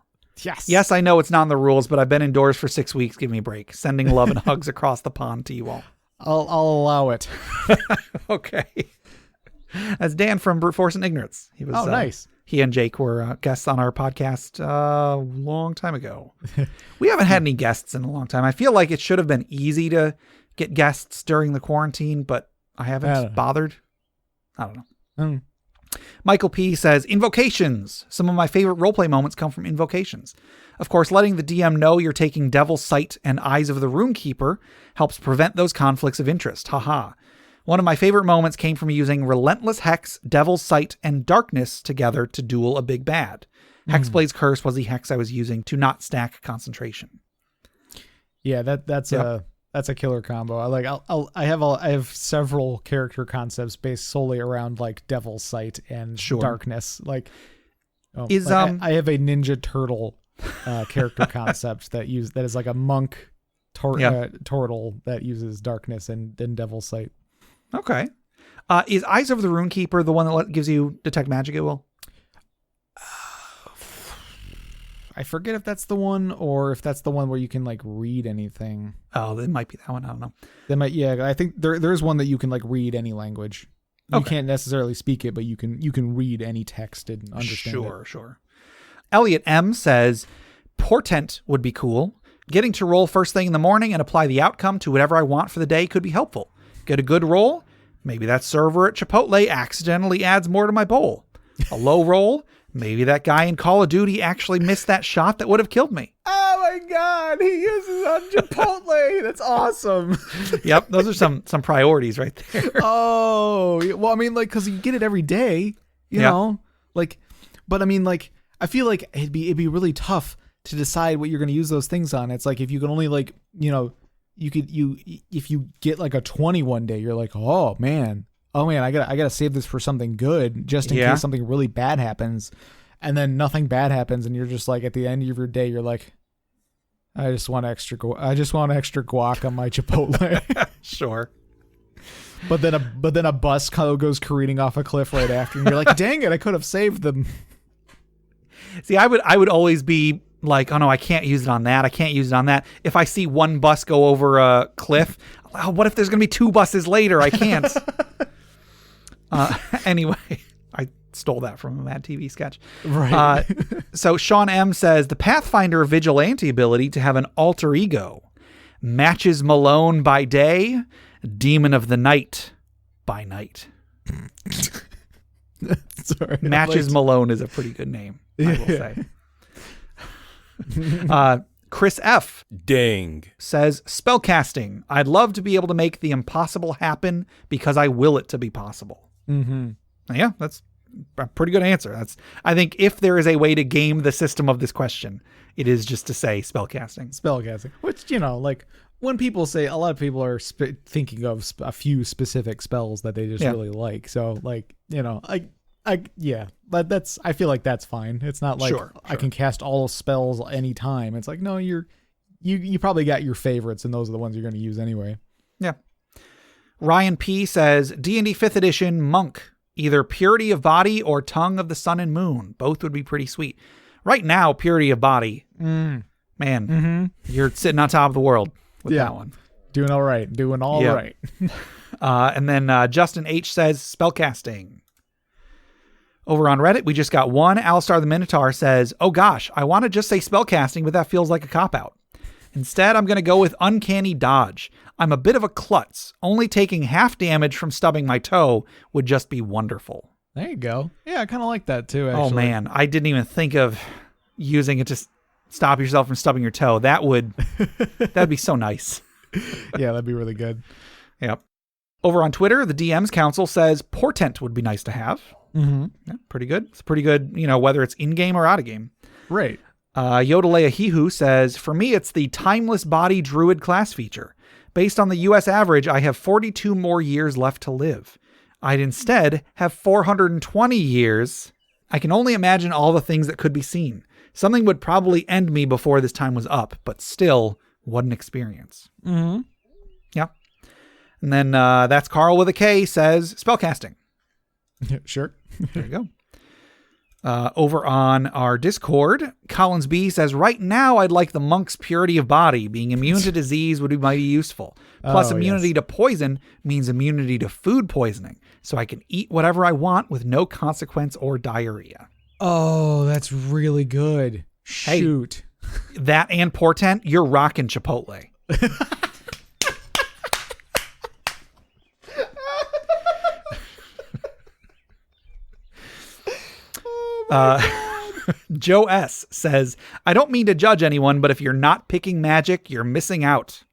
Yes, I know it's not in the rules, but I've been indoors for 6 weeks. Give me a break. Sending love and hugs across the pond to you all. I'll allow it. Okay. That's Dan from Brute Force and Ignorance. He was nice. He and Jake were guests on our podcast a long time ago. We haven't had any guests in a long time. I feel like it should have been easy to get guests during the quarantine, but I haven't bothered. I don't know. Michael P says, "Invocations. Some of my favorite roleplay moments come from invocations. Of course, letting the DM know you're taking Devil's Sight and Eyes of the Runekeeper helps prevent those conflicts of interest. Haha. One of my favorite moments came from using Relentless Hex, Devil's Sight, and Darkness together to duel a big bad. Hexblade's Curse was the hex I was using to not stack concentration." Yeah, that's a killer combo. I have several character concepts based solely around like Devil's Sight and Darkness. I have a Ninja Turtle character concept that is like a monk turtle that uses Darkness and Devil's Sight. Okay. Is Eyes of the Runekeeper the one that gives you Detect Magic at will? I forget if that's the one or if that's the one where you can like read anything. Oh, it might be that one. I don't know. I think there's one that you can like read any language. You can't necessarily speak it, but you can read any text and understand it. Sure. Elliot M says, "Portent would be cool. Getting to roll first thing in the morning and apply the outcome to whatever I want for the day could be helpful. Get a good roll. Maybe that server at Chipotle accidentally adds more to my bowl. A low roll. Maybe that guy in Call of Duty actually missed that shot that would have killed me." Oh my God, he uses on Chipotle. That's awesome. Yep, those are some priorities right there. Oh, well, I mean, like, because you get it every day, you know, like, but I mean, like, I feel like it'd be really tough to decide what you're going to use those things on. It's like if you can only like, if you get like a 20 one day, you're like, oh man, I gotta save this for something good just in case something really bad happens, and then nothing bad happens, and you're just like at the end of your day, you're like, I just want extra guac on my Chipotle. Sure. But then a bus goes careening off a cliff right after, and you're like, dang it, I could have saved them. See, I would always be like, oh no, I can't use it on that. I can't use it on that. If I see one bus go over a cliff, oh, what if there's going to be 2 buses later? I can't. Anyway, I stole that from a Mad TV sketch. Right. So Sean M says, "The Pathfinder Vigilante ability to have an alter ego. Matches Malone by day, Demon of the Night by night." Sorry, Matches Malone is a pretty good name, I will say. Chris F. Dang. says, "Spellcasting. I'd love to be able to make the impossible happen because I will it to be possible." Mm-hmm. Yeah, that's a pretty good answer. I think if there is a way to game the system of this question, it is just to say spellcasting. Spellcasting, which, like when people say, a lot of people are thinking of a few specific spells that they just really like. So like, I feel like that's fine. It's not like I can cast all spells anytime. It's like, no, you probably got your favorites, and those are the ones you're going to use anyway. Yeah. Ryan P says, D&D 5th edition monk, either purity of body or tongue of the sun and moon. Both would be pretty sweet. Right now, purity of body. Man, you're sitting on top of the world with that one. Doing all right. Right. And then Justin H says spellcasting. Over on Reddit, we just got one. Alistar the Minotaur says, "Oh gosh, I want to just say spellcasting, but that feels like a cop-out. Instead, I'm going to go with uncanny dodge. I'm a bit of a klutz. Only taking half damage from stubbing my toe would just be wonderful." There you go. Yeah, I kind of like that too, actually. Oh man, I didn't even think of using it to stop yourself from stubbing your toe. That'd be so nice. Yeah, that'd be really good. Yep. Over on Twitter, the DM's Council says portent would be nice to have. Mm-hmm. Yeah, pretty good. It's pretty good, whether it's in-game or out-of-game. Right. Yodelea Hihu says, for me, it's the timeless body druid class feature. Based on the US average, I have 42 more years left to live. I'd instead have 420 years. I can only imagine all the things that could be seen. Something would probably end me before this time was up, but still, what an experience. Mm-hmm. Yeah. And then that's Carl with a K says spellcasting. Sure. There you go. Over on our Discord, Collins B says, right now I'd like the monk's purity of body. Being immune to disease would be mighty useful. Plus immunity to poison means immunity to food poisoning. So I can eat whatever I want with no consequence or diarrhea. Oh, that's really good. Shoot. Hey, that and portent, you're rocking Chipotle. Joe S. says, I don't mean to judge anyone, but if you're not picking magic, you're missing out.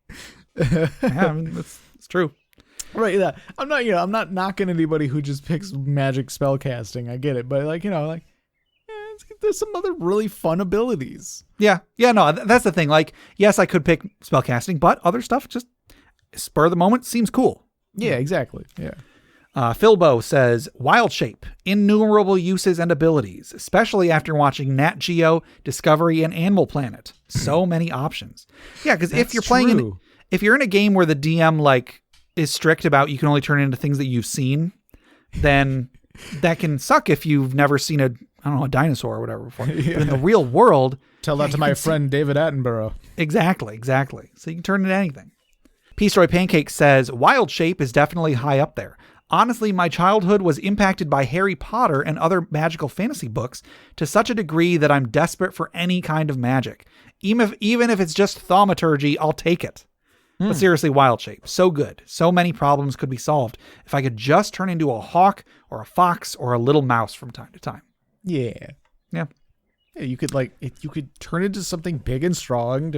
Yeah, I mean, it's true. Right, yeah. I'm not knocking anybody who just picks magic spell casting. I get it. But there's some other really fun abilities. Yeah. Yeah, no, that's the thing. Like, yes, I could pick spell casting, but other stuff just spur of the moment seems cool. Yeah, exactly. Yeah. Philbo says, Wild Shape, innumerable uses and abilities, especially after watching Nat Geo, Discovery, and Animal Planet. So many options. Yeah, because if you're playing, if you're in a game where the DM is strict about you can only turn into things that you've seen, then that can suck if you've never seen a dinosaur or whatever before. Yeah. But in the real world, tell that to my friend David Attenborough. Exactly. So you can turn into anything. Peace Roy Pancake says, Wild Shape is definitely high up there. Honestly, my childhood was impacted by Harry Potter and other magical fantasy books to such a degree that I'm desperate for any kind of magic. Even if it's just thaumaturgy, I'll take it. But seriously, Wild Shape, so good. So many problems could be solved if I could just turn into a hawk or a fox or a little mouse from time to time. Yeah. Yeah. Yeah, you could turn into something big and strong.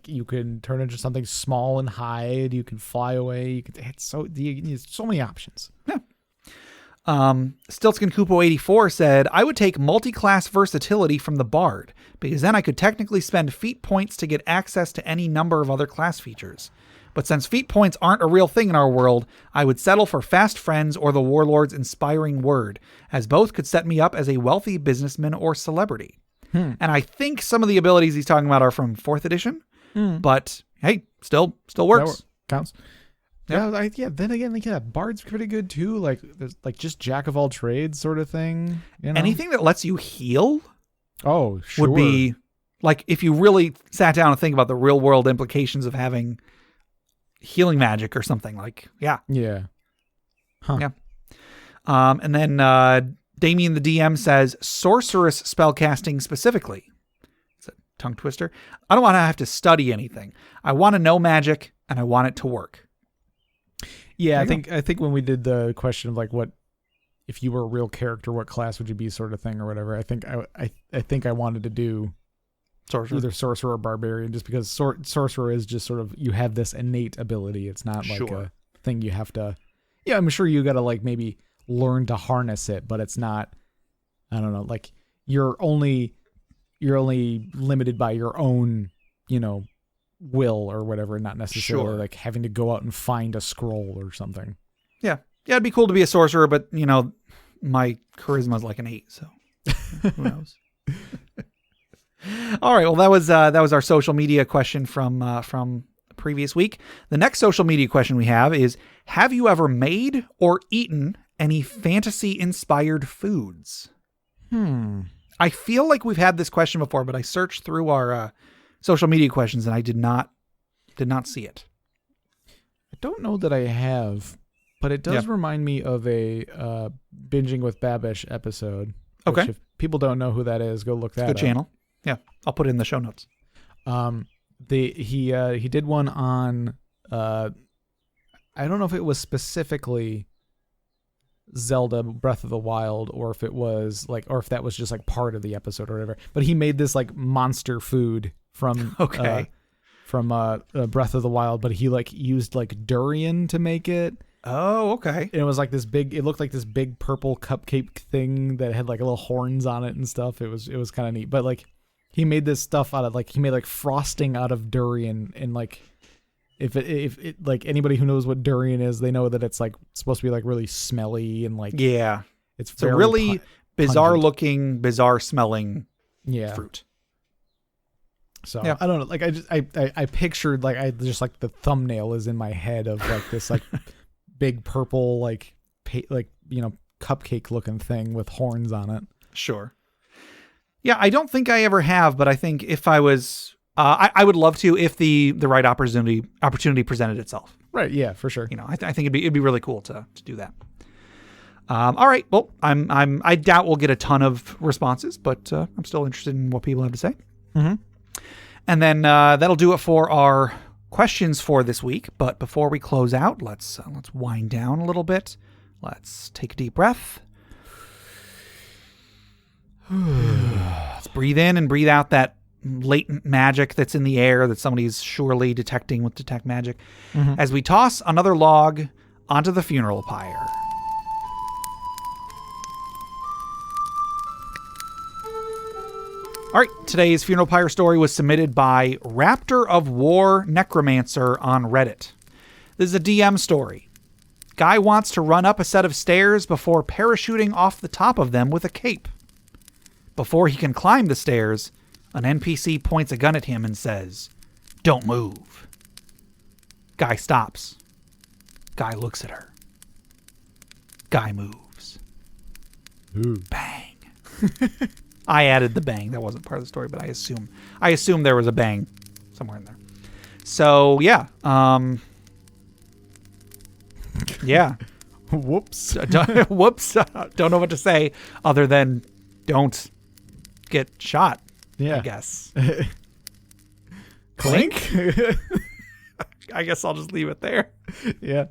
You can turn into something small and hide. You can fly away. So many options. Yeah. Stiltskin Kupo 84 said, I would take multi-class versatility from the Bard, because then I could technically spend feat points to get access to any number of other class features. But since feat points aren't a real thing in our world, I would settle for Fast Friends or the Warlord's Inspiring Word, as both could set me up as a wealthy businessman or celebrity. And I think some of the abilities he's talking about are from 4th edition, but hey, still works. Counts. Yep. Yeah. Then again, Bard's pretty good too. There's just jack of all trades sort of thing. Anything that lets you heal. Oh, sure. Would be if you really sat down and think about the real world implications of having healing magic or something yeah. Yeah. Huh. Yeah. And then Damien the DM says, sorceress spellcasting specifically. It's a tongue twister. I don't want to have to study anything. I want to know magic and I want it to work. Yeah, I think when we did the question of what if you were a real character, what class would you be sort of thing or whatever, I think I wanted to do either sorcerer or barbarian, just because sorcerer is just sort of, you have this innate ability. It's not a thing you have to, I'm sure you got to maybe learn to harness it, but it's not, I don't know, you're only limited by your own, will or whatever, not necessarily having to go out and find a scroll or something. Yeah. It'd be cool to be a sorcerer, but my charisma is an 8, so who knows? All right. Well, that was our social media question from previous week. The next social media question we have is, have you ever made or eaten any fantasy-inspired foods? I feel like we've had this question before, but I searched through our social media questions and I did not see it. I don't know that I have, but it does remind me of a Binging with Babish episode. Okay. If people don't know who that is, go look that up. Good channel. Yeah, I'll put it in the show notes. He did one on I don't know if it was specifically Zelda Breath of the Wild, or if it was like, or if that was just like part of the episode or whatever. But he made this like monster food from Breath of the Wild, but he like used like durian to make it. Oh, okay. And it was like this big, it looked like this big purple cupcake thing that had like little horns on it and stuff. It was kind of neat. But like he made this stuff out of like, he made like frosting out of durian, and like if it like anybody who knows what durian is, they know that it's like supposed to be like really smelly and like, yeah, it's a really bizarre looking, bizarre smelling fruit. So I don't know. Like I pictured like I just like the thumbnail is in my head of like this like big purple like cupcake looking thing with horns on it. Sure. Yeah, I don't think I ever have, but I think if I was, I would love to if the right opportunity presented itself. Right. Yeah, for sure. I think it'd be really cool to do that. All right. Well, I doubt we'll get a ton of responses, but I'm still interested in what people have to say. Mm-hmm. And then that'll do it for our questions for this week. But before we close out, let's wind down a little bit. Let's take a deep breath. Let's breathe in and breathe out that latent magic that's in the air that somebody's surely detecting with Detect Magic, as we toss another log onto the funeral pyre. All right, today's funeral pyre story was submitted by Raptor of War Necromancer on Reddit. This is a DM story. Guy wants to run up a set of stairs before parachuting off the top of them with a cape. Before he can climb the stairs, an NPC points a gun at him and says, "Don't move." Guy stops. Guy looks at her. Guy moves. Ooh. Bang. I added the bang. That wasn't part of the story, but I assume there was a bang somewhere in there. So yeah. Yeah. Whoops. Whoops. Don't know what to say other than don't get shot. Yeah. I guess. Clink? I guess I'll just leave it there. Yeah.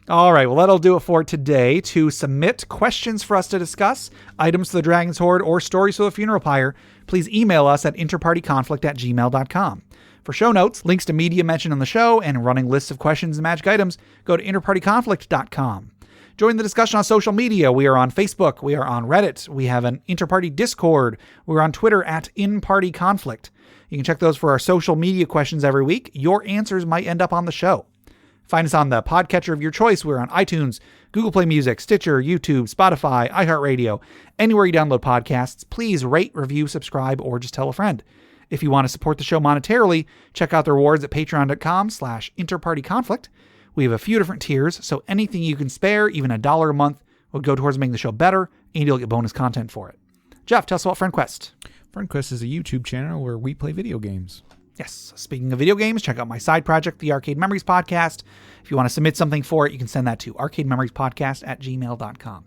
All right, well, that'll do it for today. To submit questions for us to discuss, items for the Dragon's Hoard, or stories for the funeral pyre, please email us at interpartyconflict@gmail.com. For show notes, links to media mentioned on the show, and running lists of questions and magic items, go to interpartyconflict.com. Join the discussion on social media. We are on Facebook. We are on Reddit. We have an Interparty Discord. We're on Twitter at InPartyConflict. You can check those for our social media questions every week. Your answers might end up on the show. Find us on the podcatcher of your choice. We're on iTunes, Google Play Music, Stitcher, YouTube, Spotify, iHeartRadio. Anywhere you download podcasts, please rate, review, subscribe, or just tell a friend. If you want to support the show monetarily, check out the rewards at patreon.com/interpartyconflict. We have a few different tiers, so anything you can spare, even $1 a month, will go towards making the show better, and you'll get bonus content for it. Jeff, tell us about FriendQuest. FriendQuest is a YouTube channel where we play video games. Yes. Speaking of video games, check out my side project, the Arcade Memories Podcast. If you want to submit something for it, you can send that to arcadememoriespodcast@gmail.com.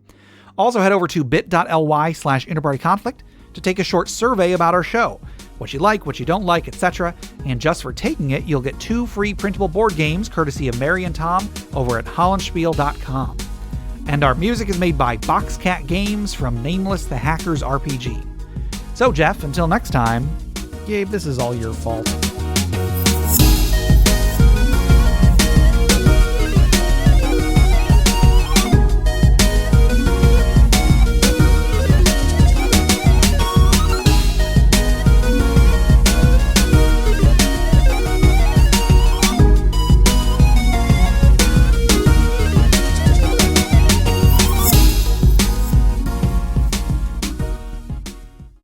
Also, head over to bit.ly/interpartyconflict to take a short survey about our show. What you like, what you don't like, etc. And just for taking it, you'll get 2 free printable board games courtesy of Mary and Tom over at hollandspiel.com. And our music is made by Boxcat Games from Nameless the Hacker's RPG. So, Jeff, until next time, Gabe, this is all your fault.